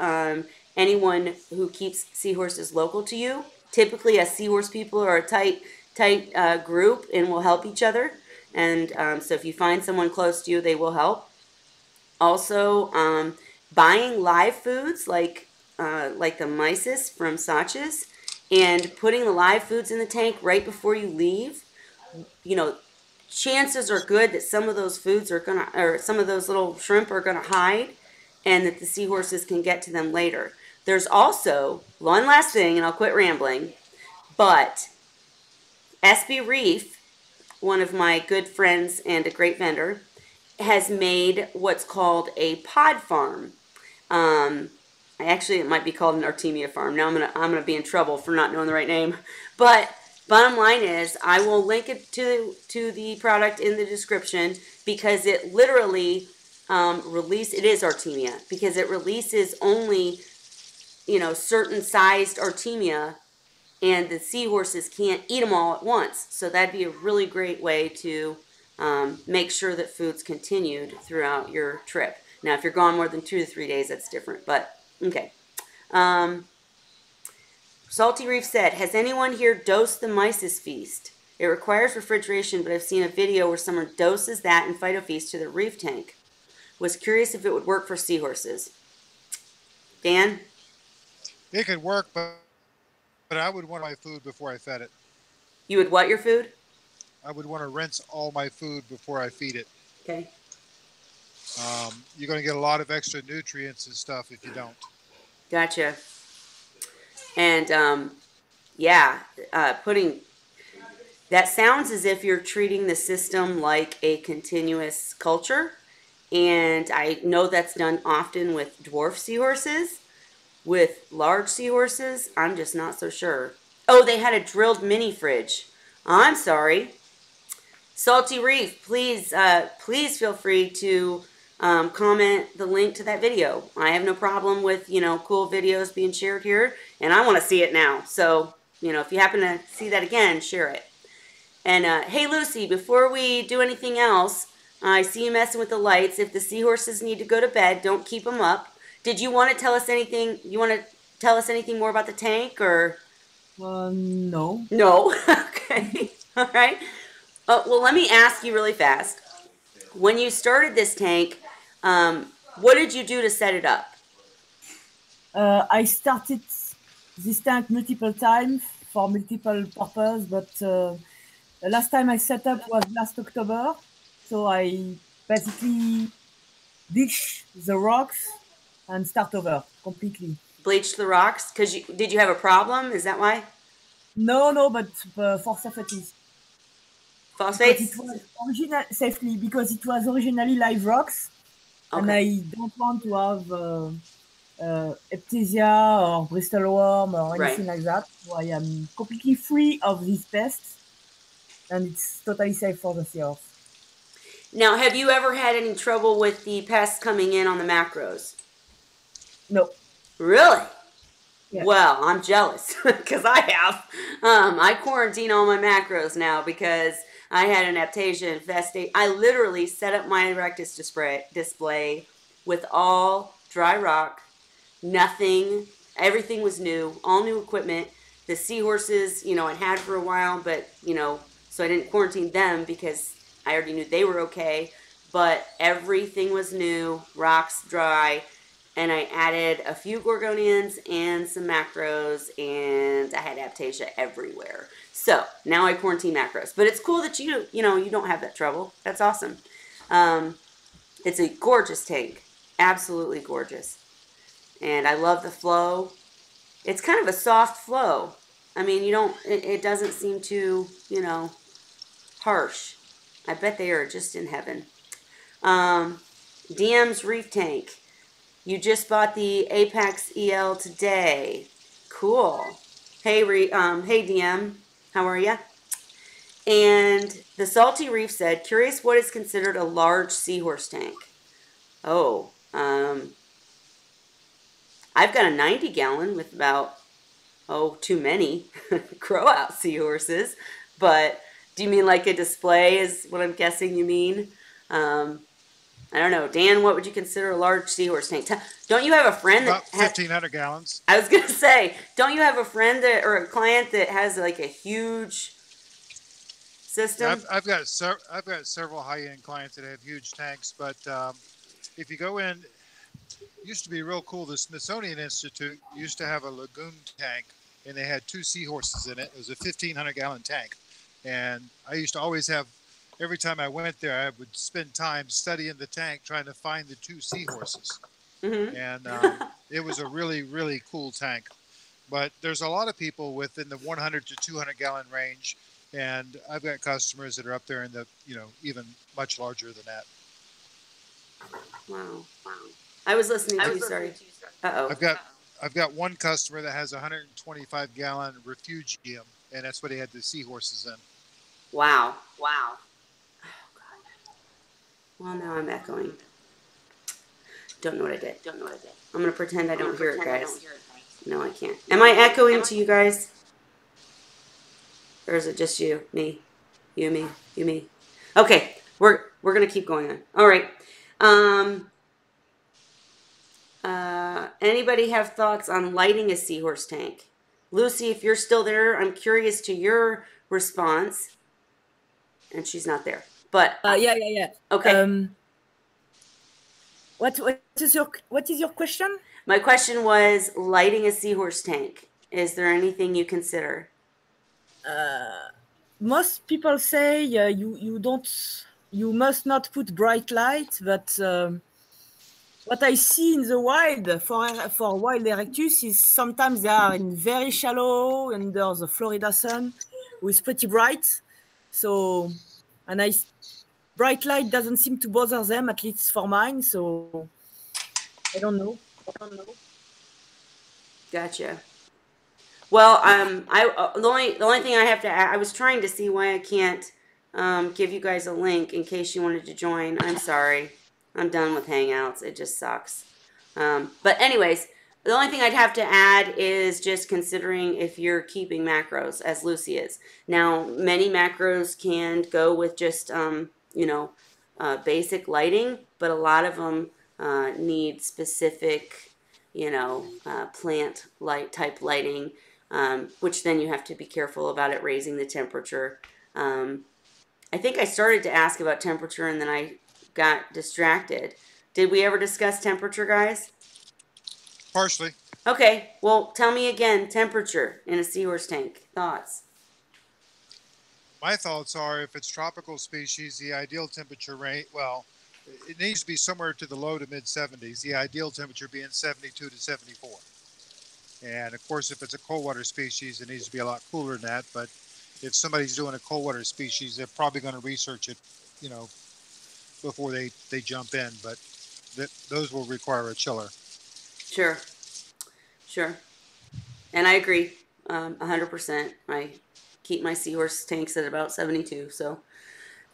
anyone who keeps seahorses local to you. Typically, as seahorse people are a tight group and will help each other. And so if you find someone close to you, they will help. Also, buying live foods like the mysis from Saatchi's and putting the live foods in the tank right before you leave. Chances are good that some of those foods or some of those little shrimp are gonna hide, and that the seahorses can get to them later. There's also one last thing, and I'll quit rambling, but SB Reef, one of my good friends and a great vendor, has made what's called a pod farm. It might be called an Artemia farm. Now I'm gonna be in trouble for not knowing the right name, but bottom line is, I will link it to the product in the description because it literally it is Artemia, because it releases only, certain sized Artemia, and the seahorses can't eat them all at once. So that'd be a really great way to make sure that food's continued throughout your trip. Now, if you're gone more than 2 to 3 days, that's different, but okay. Salty Reef said, has anyone here dosed the mysis feast? It requires refrigeration, but I've seen a video where someone doses that and phytofeast to the reef tank. Was curious if it would work for seahorses. Dan? It could work, but I would want my food before I fed it. You would what your food? I would want to rinse all my food before I feed it. Okay. You're going to get a lot of extra nutrients and stuff if you don't. Gotcha. And, putting... That sounds as if you're treating the system like a continuous culture. And I know that's done often with dwarf seahorses. With large seahorses, I'm just not so sure. Oh, they had a drilled mini fridge. I'm sorry. Salty Reef, please feel free to comment the link to that video. I have no problem with, cool videos being shared here. And I want to see it now. So, if you happen to see that again, share it. And, hey, Lucy, before we do anything else, I see you messing with the lights. If the seahorses need to go to bed, don't keep them up. Did you want to tell us anything? You want to tell us anything more about the tank, or? No. No. Okay. All right. Well, let me ask you really fast. When you started this tank, what did you do to set it up? I started this tank multiple times for multiple purposes, but the last time I set up was last October. So I basically ditch the rocks and start over completely. Bleach the rocks? Did you have a problem? Is that why? No, but for safety. Because it Phosphates? was safely because it was originally live rocks, and Okay. I don't want to have epthesia or Bristol worm or Right. anything like that. So I am completely free of these pests, and it's totally safe for the seahorse. Now, have you ever had any trouble with the pests coming in on the macros? No. Really? Yeah. Well, I'm jealous because I have. I quarantine all my macros now because I had an aptasia infestation. I literally set up my erectus display with all dry rock, nothing. Everything was new, all new equipment. The seahorses, I'd had for a while, but, so I didn't quarantine them because I already knew they were okay. But everything was new, rocks dry, and I added a few gorgonians and some macros, and I had aptasia everywhere. So now I quarantine macros. But it's cool that you don't have that trouble. That's awesome. It's a gorgeous tank, absolutely gorgeous, and I love the flow. It's kind of a soft flow. I mean, it doesn't seem too, harsh. I bet they are just in heaven. DM's Reef Tank. You just bought the Apex EL today. Cool. Hey, hey DM, how are ya? And the Salty Reef said, curious what is considered a large seahorse tank. Oh, I've got a 90-gallon with about, too many grow out seahorses. But do you mean like a display is what I'm guessing you mean? I don't know. Dan, what would you consider a large seahorse tank? Don't you have a friend About that 1,500 gallons. I was gonna say, don't you have a friend or a client that has like a huge system? I've got several high-end clients that have huge tanks, but if you go in, it used to be real cool. The Smithsonian Institute used to have a lagoon tank, and they had two seahorses in it. It was a 1,500-gallon tank, and I used to always have. Every time I went there, I would spend time studying the tank, trying to find the two seahorses. Mm-hmm. And it was a really, really cool tank. But there's a lot of people within the 100 to 200 gallon range, and I've got customers that are up there in the, even much larger than that. Wow. I was listening to you. Sorry. Uh-oh. I've got one customer that has a 125 gallon refugium, and that's what he had the seahorses in. Wow. Well, now I'm echoing. Don't know what I did. I'm going to pretend I don't hear it, guys. No, I can't. Am I echoing to you guys? Or is it just you? Me? You, me? Okay, we're going to keep going on. All right. Anybody have thoughts on lighting a seahorse tank? Lucy, if you're still there, I'm curious to your response. And she's not there. But yeah. okay. What is your question? My question was lighting a seahorse tank. Is there anything you consider? Most people say you must not put bright light, but what I see in the wild for wild erectus is sometimes they are in very shallow under the Florida sun, with pretty bright. So, bright light doesn't seem to bother them, at least for mine. So, I don't know. Gotcha. Well, the only thing I have to add, I was trying to see why I can't give you guys a link in case you wanted to join. I'm sorry. I'm done with Hangouts. It just sucks. But anyways, the only thing I'd have to add is just considering if you're keeping macros, as Lucy is. Now, many macros can go with just, basic lighting, but a lot of them need specific, plant light type lighting, which then you have to be careful about it raising the temperature. I think I started to ask about temperature and then I got distracted. Did we ever discuss temperature, guys? Partially. Okay, well, tell me again, temperature in a seahorse tank. Thoughts? My thoughts are, if it's tropical species, the ideal temperature range, well, it needs to be somewhere to the low to mid 70s. The ideal temperature being 72 to 74. And of course, if it's a cold water species, it needs to be a lot cooler than that. But if somebody's doing a cold water species, they're probably going to research it, you know, before they jump in. But those will require a chiller. Sure. Sure. And I agree, 100%. I keep my seahorse tanks at about 72, so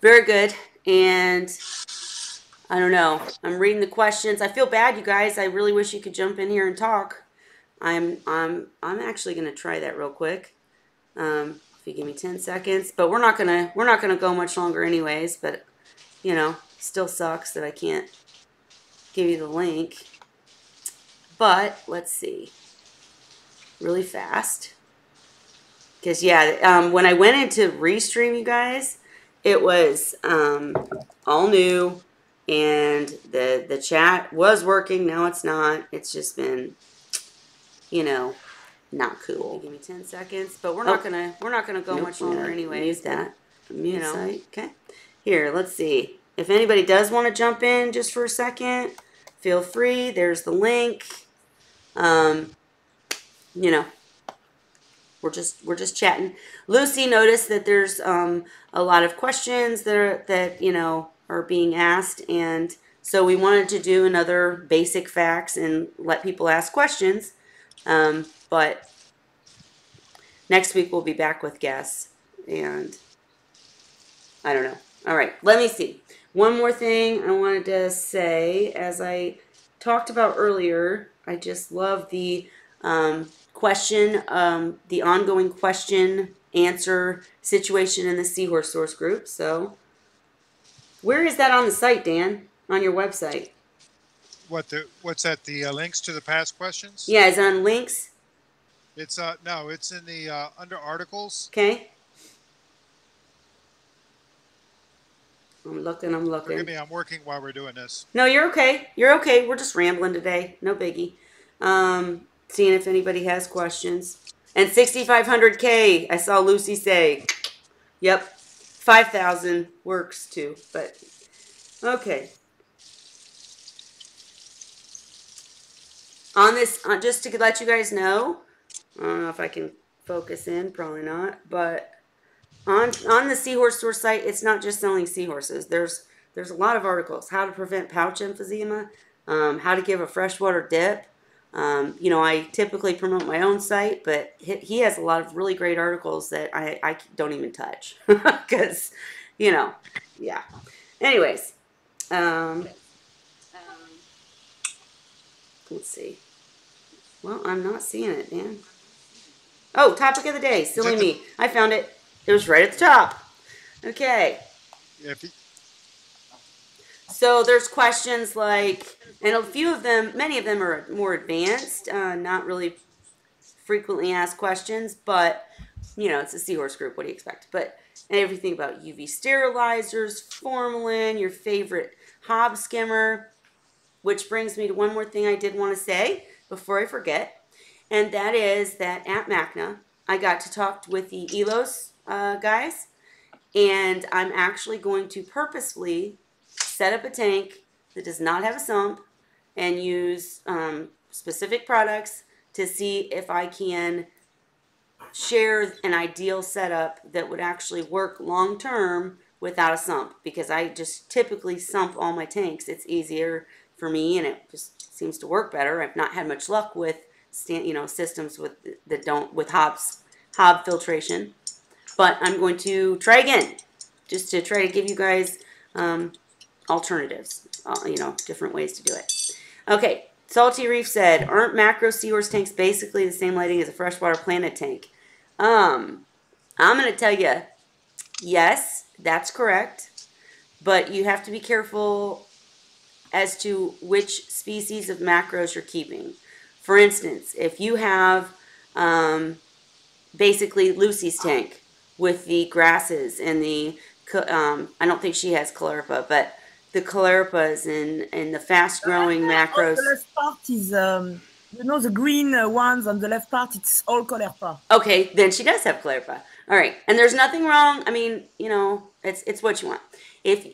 very good. And I don't know. I'm reading the questions. I feel bad, you guys. I really wish you could jump in here and talk. I'm actually gonna try that real quick. If you give me 10 seconds, but we're not gonna go much longer anyways. But you know, still sucks that I can't give you the link. But let's see, really fast. Because yeah, when I went into Restream, you guys, it was all new, and the chat was working. Now it's not. It's just been, you know, not cool. Give me 10 seconds, but we're not gonna go much longer anyway. Use that mute site. Okay. Here, let's see. If anybody does want to jump in just for a second, feel free. There's the link. You know, we're just chatting. Lucy noticed that there's a lot of questions that you know are being asked, and so we wanted to do another basic facts and let people ask questions. But next week we'll be back with guests, and I don't know. All right, let me see. One more thing I wanted to say, as I talked about earlier, I just love the question, the ongoing question answer situation in the Seahorse Source group. So where is that on the site, Dan? On your website? What's that? The links to the past questions? Yeah, is it on links? It's no, it's in the under articles. Okay. I'm looking. Forgive me, I'm working while we're doing this. No, you're okay. You're okay. We're just rambling today. No biggie. Seeing if anybody has questions. And 6,500K, I saw Lucy say. Yep. 5,000 works too, but okay. On this, just to let you guys know, I don't know if I can focus in, probably not, but on the Seahorse Source site, it's not just selling seahorses. There's a lot of articles. How to prevent pouch emphysema, how to give a freshwater dip. You know, I typically promote my own site, but he has a lot of really great articles that I don't even touch because, you know, yeah. Anyways, let's see. Well, I'm not seeing it, Dan. Oh, topic of the day. Silly me. I found it. It was right at the top. Okay. So there's questions like, and a few of them, many of them are more advanced, not really frequently asked questions, but, you know, it's a seahorse group. What do you expect? But everything about UV sterilizers, formalin, your favorite hob skimmer, which brings me to one more thing I did want to say before I forget, and that is that at MACNA, I got to talk with the ELOS guys, and I'm actually going to purposefully set up a tank that does not have a sump and use specific products to see if I can share an ideal setup that would actually work long term without a sump, because I just typically sump all my tanks. It's easier for me and it just seems to work better. I've not had much luck with systems that don't with hob filtration, but I'm going to try again just to try to give you guys alternatives, different ways to do it. Okay, Salty Reef said, aren't macro seahorse tanks basically the same lighting as a freshwater planted tank? I'm going to tell you, yes, that's correct, but you have to be careful as to which species of macros you're keeping. For instance, if you have basically Lucy's tank with the grasses and the, I don't think she has Caulerpa, but the Caulerpas and the fast growing macros. The left part is, you know, the green ones on the left part, it's all Caulerpa. Okay, then she does have Caulerpa. All right, and there's nothing wrong. I mean, you know, it's what you want. If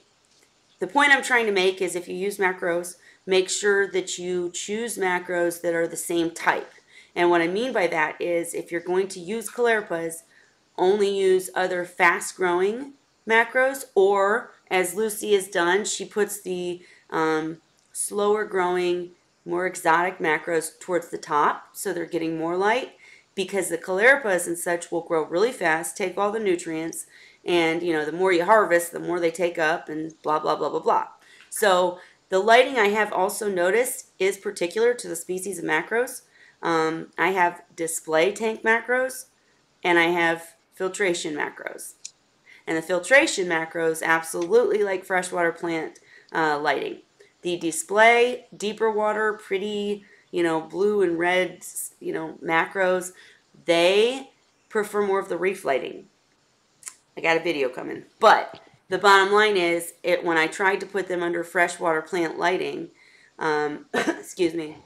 the point I'm trying to make is if you use macros, make sure that you choose macros that are the same type. And what I mean by that is if you're going to use Caulerpas, only use other fast-growing macros, or as Lucy has done, she puts the slower-growing, more exotic macros towards the top, so they're getting more light, because the Caulerpas and such will grow really fast, take all the nutrients, and you know, the more you harvest, the more they take up, and blah, blah, blah, blah, blah. So the lighting I have also noticed is particular to the species of macros. I have display tank macros, and I have filtration macros. And the filtration macros absolutely like freshwater plant lighting. The display, deeper water, pretty, you know, blue and red, you know, macros, they prefer more of the reef lighting. I got a video coming. But the bottom line is, when I tried to put them under freshwater plant lighting, excuse me,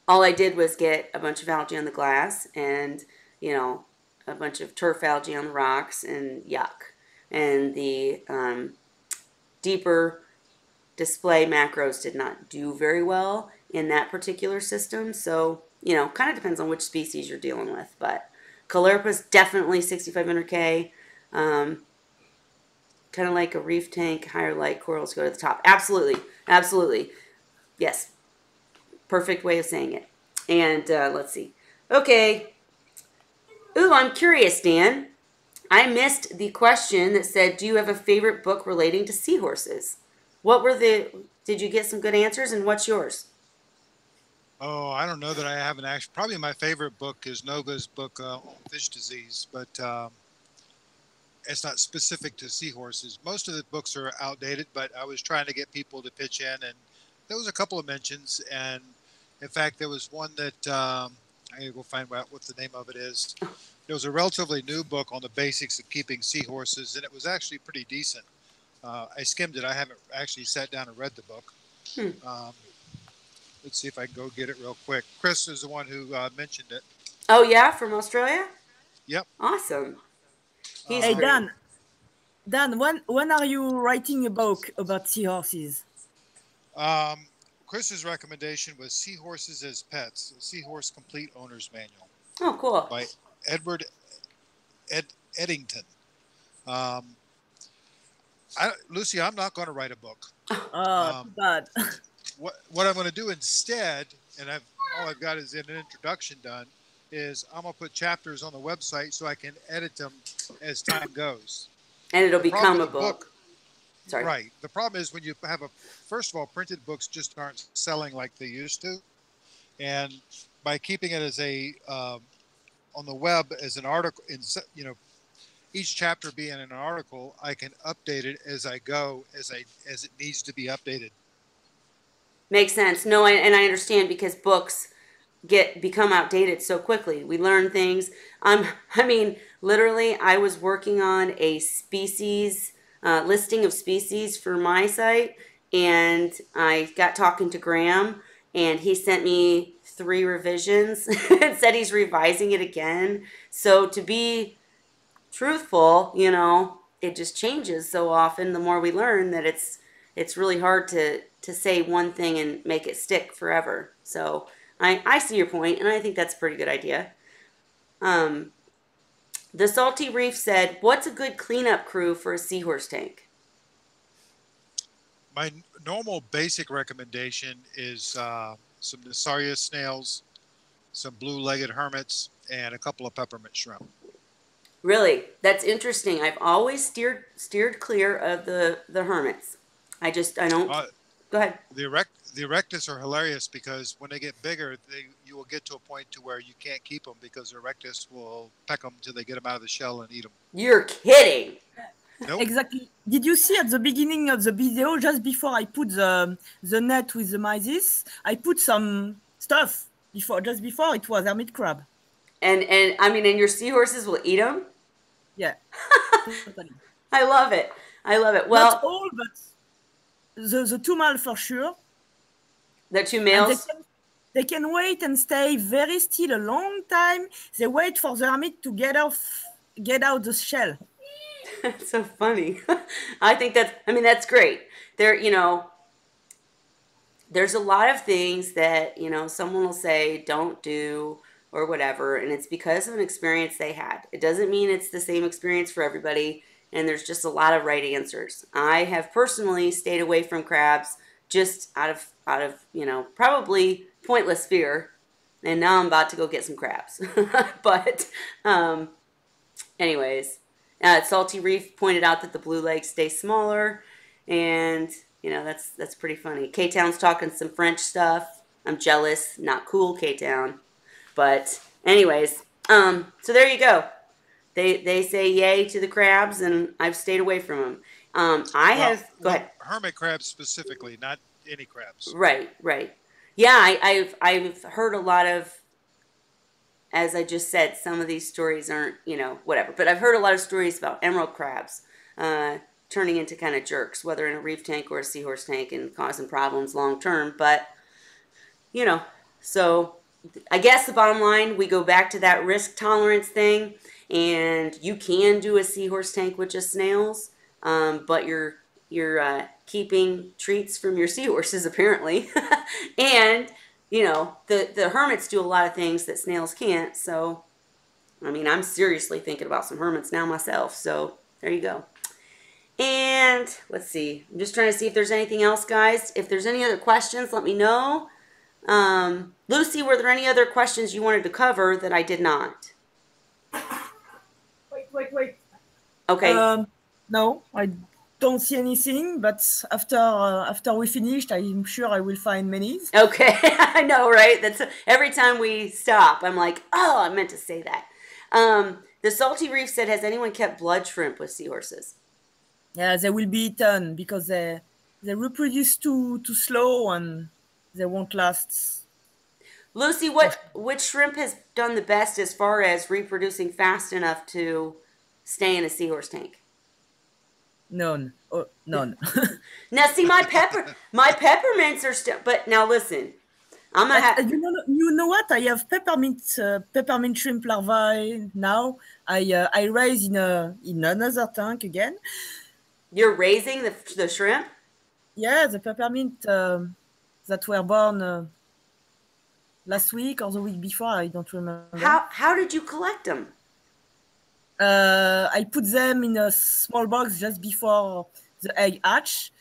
all I did was get a bunch of algae on the glass and, you know, a bunch of turf algae on the rocks and yuck. And the deeper display macros did not do very well in that particular system. So, you know, kind of depends on which species you're dealing with. But Caulerpa's definitely 6500K. Kind of like a reef tank, higher light corals go to the top. Absolutely. Absolutely. Yes. Perfect way of saying it. And let's see. Okay. Ooh, I'm curious, Dan. I missed the question that said, do you have a favorite book relating to seahorses? What were did you get some good answers, and what's yours? Oh, I don't know that I have an actual. Probably my favorite book is Nova's book on fish disease, but it's not specific to seahorses. Most of the books are outdated, but I was trying to get people to pitch in, and there was a couple of mentions. And in fact, there was one that I gotta go find out what the name of it is. There was a relatively new book on the basics of keeping seahorses, and it was actually pretty decent. I skimmed it. I haven't actually sat down and read the book. Let's see if I can go get it real quick. Chris is the one who mentioned it. Oh, yeah? From Australia? Yep. Awesome. Hey, Dan. Dan, when are you writing a book about seahorses? Chris's recommendation was Seahorses as Pets, a Seahorse Complete Owner's Manual. Oh, cool. By Edward Eddington. Lucy, I'm not going to write a book. Too bad. What I'm going to do instead, and all I've got is an introduction done, is I'm going to put chapters on the website so I can edit them as time goes. And it'll become a book. Sorry. Right. The problem is when you have first of all, printed books just aren't selling like they used to. And by keeping it as on the web as an article, you know, each chapter being an article, I can update it as I go, as it needs to be updated. Makes sense. No, and I understand, because books become outdated so quickly. We learn things. I mean, literally, I was working on a species listing of species for my site, and I got talking to Graham, and he sent me 3 revisions and said he's revising it again. So to be truthful, you know, it just changes so often. The more we learn, that it's really hard to say one thing and make it stick forever. So I see your point, and I think that's a pretty good idea. The Salty Reef said, what's a good cleanup crew for a seahorse tank? My normal basic recommendation is some Nasaria snails, some blue-legged hermits, and a couple of peppermint shrimp. Really? That's interesting. I've always steered clear of the hermits. I don't. Go ahead. The erectus are hilarious because when they get bigger, you will get to a point to where you can't keep them because the erectus will peck them till they get them out of the shell and eat them. You're kidding. Nope. Exactly. Did you see at the beginning of the video, just before I put the net with the mysis, I put some stuff just before it was hermit crab. And I mean, and your seahorses will eat them? Yeah, totally. I love it. I love it. Not Well, all, but the two male for sure. the two And males? they can wait and stay very still a long time. They wait for the hermit to get out the shell. That's so funny. I think that's great. There's a lot of things that, someone will say don't do or whatever, and it's because of an experience they had. It doesn't mean it's the same experience for everybody, and there's just a lot of right answers. I have personally stayed away from crabs just out of probably pointless fear, and now I'm about to go get some crabs. But anyways, Salty Reef pointed out that the blue legs stay smaller, and that's pretty funny. K-Town's talking some French stuff. I'm jealous. Not cool, K-Town. But anyways, so there you go. They say yay to the crabs, and I've stayed away from them. Go ahead. Hermit crabs specifically, not any crabs. Right. Yeah, I've heard a lot of, as I just said, some of these stories aren't, whatever. But I've heard a lot of stories about emerald crabs turning into kind of jerks, whether in a reef tank or a seahorse tank, and causing problems long term. But, so I guess the bottom line, we go back to that risk tolerance thing. And you can do a seahorse tank with just snails, but you're keeping treats from your seahorses apparently. And the hermits do a lot of things that snails can't. So, I mean, I'm seriously thinking about some hermits now myself. So there you go. And let's see. I'm just trying to see if there's anything else, guys. If there's any other questions, let me know. Lucy, were there any other questions you wanted to cover that I did not? Wait. Okay. No, I don't see anything, but after we finished, I'm sure I will find many. Okay, I know, right? That's every time we stop, I'm like, oh, I meant to say that. The Salty Reef said, has anyone kept blood shrimp with seahorses? Yeah, they will be eaten because they reproduce too slow and they won't last. Lucy, which shrimp has done the best as far as reproducing fast enough to stay in a seahorse tank? None. Oh, none. Now, see, my peppermints are still. But now, listen, I'm gonna have. You know what? I have peppermint shrimp larvae now. I raise in another tank again. You're raising the shrimp? Yeah, the peppermint that were born last week or the week before. I don't remember. How did you collect them? I put them in a small box just before the egg hatch,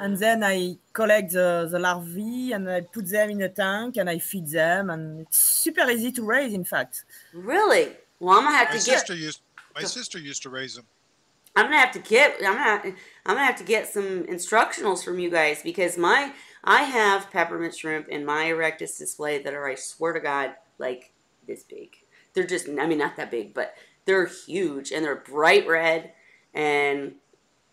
and then I collect the larvae and I put them in a tank and I feed them, and it's super easy to raise. In fact. Really? Well, I'm gonna have My sister used to raise them. I'm gonna have to get some instructionals from you guys, because I have peppermint shrimp in my Erectus display that are, I swear to God, like this big. They're just, I mean, not that big, but they're huge and they're bright red, and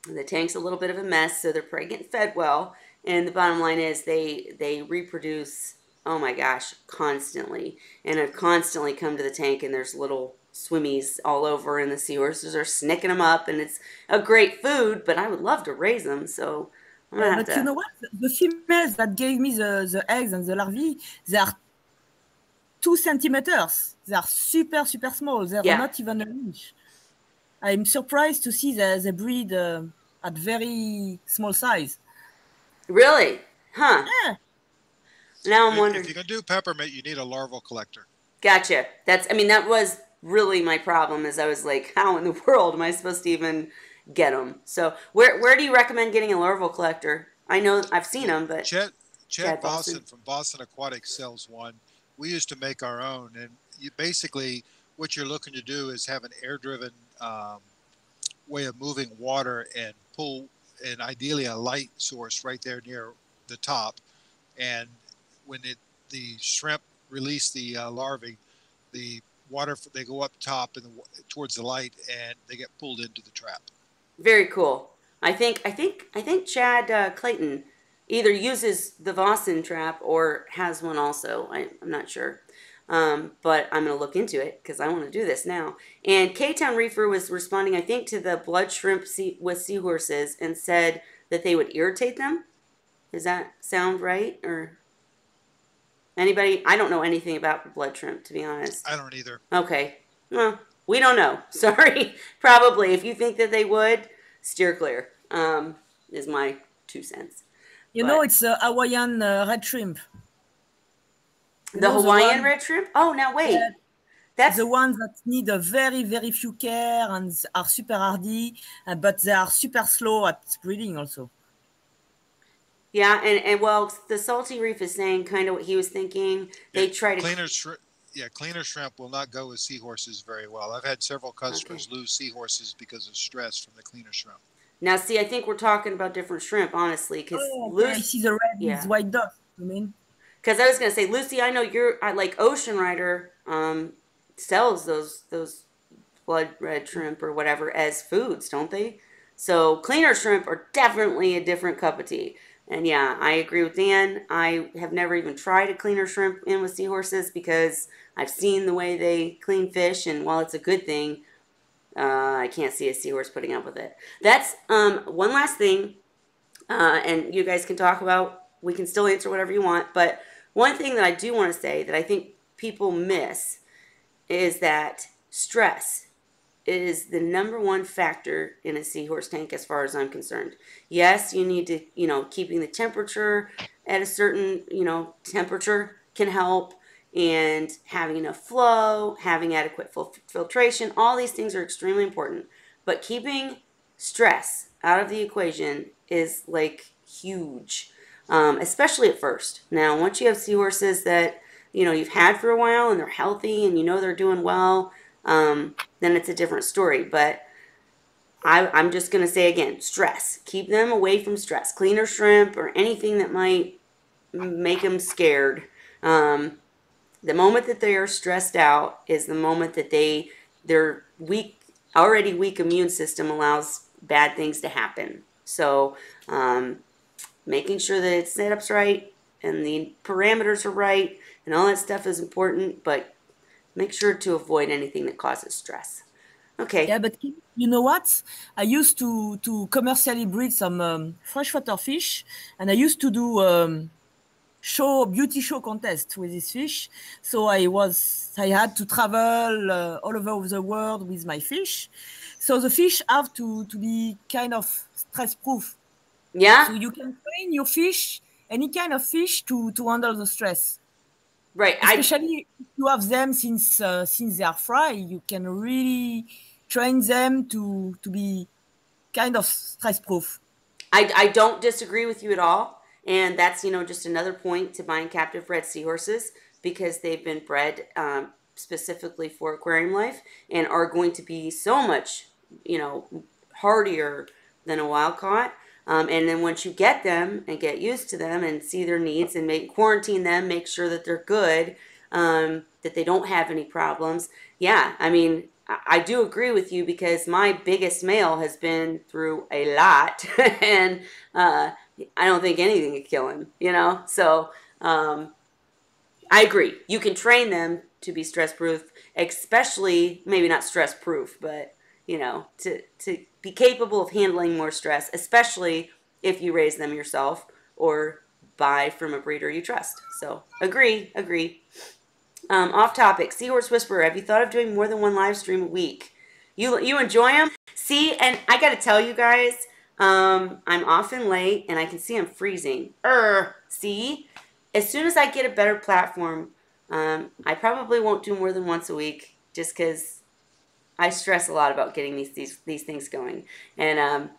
the tank's a little bit of a mess, so they're probably getting fed well. And the bottom line is they reproduce, oh my gosh, constantly. And I've constantly come to the tank and there's little swimmies all over, and the seahorses are snicking them up, and it's a great food, but I would love to raise them. So I'm gonna have to. You know what? The females that gave me the eggs and the larvae, they are 2 centimeters. They are super small. They're not even an inch. I'm surprised to see that they breed at very small size. Really? Huh. Yeah. Now I'm wondering. If you're gonna do peppermint, you need a larval collector. Gotcha. That was really my problem, is I was like, how in the world am I supposed to even get them? So where do you recommend getting a larval collector? I know I've seen them, but Chad Boston from Boston Aquatics sells one. We used to make our own, and basically what you're looking to do is have an air-driven way of moving water and pull, and ideally a light source right there near the top. And when the shrimp release the larvae, the water, they go up top and towards the light, and they get pulled into the trap. Very cool. I think Chad Clayton either uses the Vossen trap or has one also. I'm not sure. But I'm going to look into it because I want to do this now. And K-Town Reefer was responding, I think, to the blood shrimp with seahorses and said that they would irritate them. Does that sound right? Or anybody? I don't know anything about blood shrimp, to be honest. I don't either. Okay. Well, we don't know. Sorry. Probably. If you think that they would, steer clear. Is my 2 cents. You know, it's a Hawaiian red shrimp. The Hawaiian red shrimp? Oh, now wait. Yeah, That's the ones that need a very, very few care and are super hardy, but they are super slow at breeding also. Yeah, and well, the Salty Reef is saying kind of what he was thinking. They try to cleaner shrimp will not go with seahorses very well. I've had several customers lose seahorses because of stress from the cleaner shrimp. Now, see, I think we're talking about different shrimp, honestly. Cause I see the red with white dots, you mean? Because I was going to say, Lucy, I know like Ocean Rider sells those blood red shrimp or whatever as foods, don't they? So cleaner shrimp are definitely a different cup of tea. And yeah, I agree with Dan. I have never even tried a cleaner shrimp in with seahorses because I've seen the way they clean fish, and while it's a good thing, I can't see a seahorse putting up with it. That's one last thing, and you guys can talk about, we can still answer whatever you want, but one thing that I do want to say that I think people miss is that stress is the #1 factor in a seahorse tank as far as I'm concerned. Yes, you need to, keeping the temperature at a certain, temperature can help, and having enough flow, having adequate filtration, all these things are extremely important. But keeping stress out of the equation is like huge, especially at first. Now, once you have seahorses that, you've had for a while and they're healthy and they're doing well, then it's a different story. But I'm just going to say again, stress. Keep them away from stress. Cleaner shrimp or anything that might make them scared. The moment that they are stressed out is the moment that their already weak immune system allows bad things to happen. So making sure that its setup's right and the parameters are right and all that stuff is important, but make sure to avoid anything that causes stress. Okay. Yeah, but you know what? I used to commercially breed some freshwater fish, and I used to do beauty show contest with this fish. So I had to travel all over the world with my fish. So the fish have to be kind of stress proof. Yeah. So you can train your fish, any kind of fish, to handle the stress. Right. Especially if you have them since they are fry, you can really train them to be kind of stress proof. I don't disagree with you at all. And that's, just another point to buying captive bred seahorses, because they've been bred specifically for aquarium life and are going to be so much, hardier than a wild caught. And then once you get them and get used to them and see their needs and quarantine them, make sure that they're good, that they don't have any problems. Yeah, I mean, I do agree with you, because my biggest male has been through a lot and I don't think anything could kill him, So I agree. You can train them to be stress proof, especially maybe not stress proof, but to be capable of handling more stress, especially if you raise them yourself or buy from a breeder you trust. So agree. Off topic, Seahorse Whisperer, have you thought of doing more than one live stream a week? You enjoy them? See, and I got to tell you guys, I'm often late and I can see I'm freezing. See, as soon as I get a better platform, I probably won't do more than once a week, just because I stress a lot about getting these things going, and and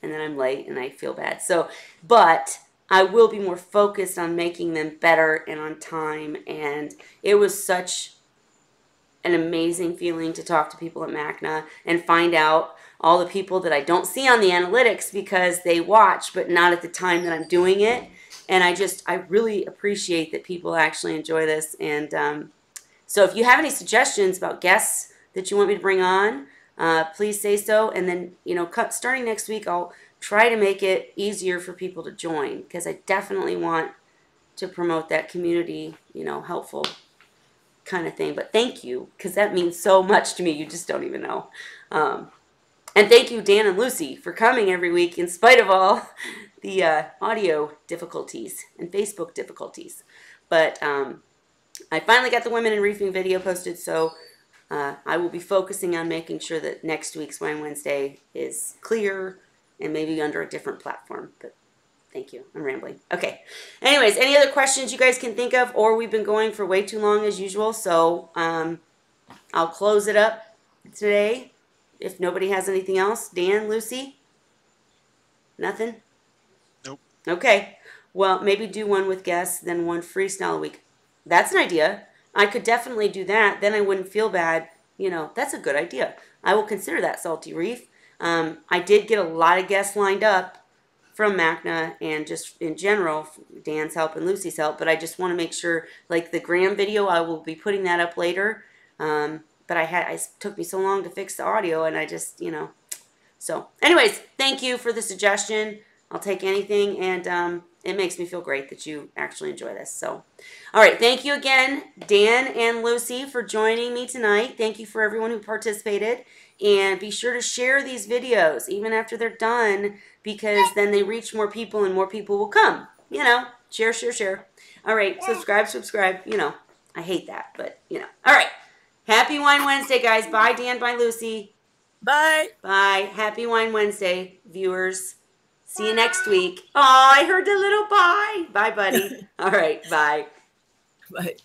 then I'm late and I feel bad. So, but I will be more focused on making them better and on time. And it was such an amazing feeling to talk to people at MACNA and find out all the people that I don't see on the analytics because they watch, but not at the time that I'm doing it. And I really appreciate that people actually enjoy this. And so if you have any suggestions about guests that you want me to bring on, please say so. And then, starting next week, I'll try to make it easier for people to join, because I definitely want to promote that community, helpful kind of thing. But thank you, because that means so much to me. You just don't even know. And thank you, Dan and Lucy, for coming every week in spite of all the audio difficulties and Facebook difficulties. But I finally got the Women in Reefing video posted, so I will be focusing on making sure that next week's Wine Wednesday is clear and maybe under a different platform. But thank you. I'm rambling. Okay. Anyways, any other questions you guys can think of? Or we've been going for way too long as usual, so I'll close it up today. If nobody has anything else. Dan, Lucy? Nothing? Nope. Okay. Well, maybe do one with guests, then one freestyle a week. That's an idea. I could definitely do that. Then I wouldn't feel bad. You know, that's a good idea. I will consider that, Salty Reef. I did get a lot of guests lined up from MACNA and just in general, Dan's help and Lucy's help. But I just want to make sure, like the Graham video, I will be putting that up later. But it took me so long to fix the audio, and I just, you know. So, anyways, thank you for the suggestion. I'll take anything, and it makes me feel great that you actually enjoy this. So, all right, thank you again, Dan and Lucy, for joining me tonight. Thank you for everyone who participated, and be sure to share these videos even after they're done, because then they reach more people and more people will come. You know, share, share, share. All right, subscribe. You know, I hate that, but, you know. All right, happy Wine Wednesday, guys. Bye, Dan. Bye, Lucy. Bye. Bye. Happy Wine Wednesday, viewers. See you next week. Oh, I heard the little bye. Bye, buddy. All right. Bye. Bye.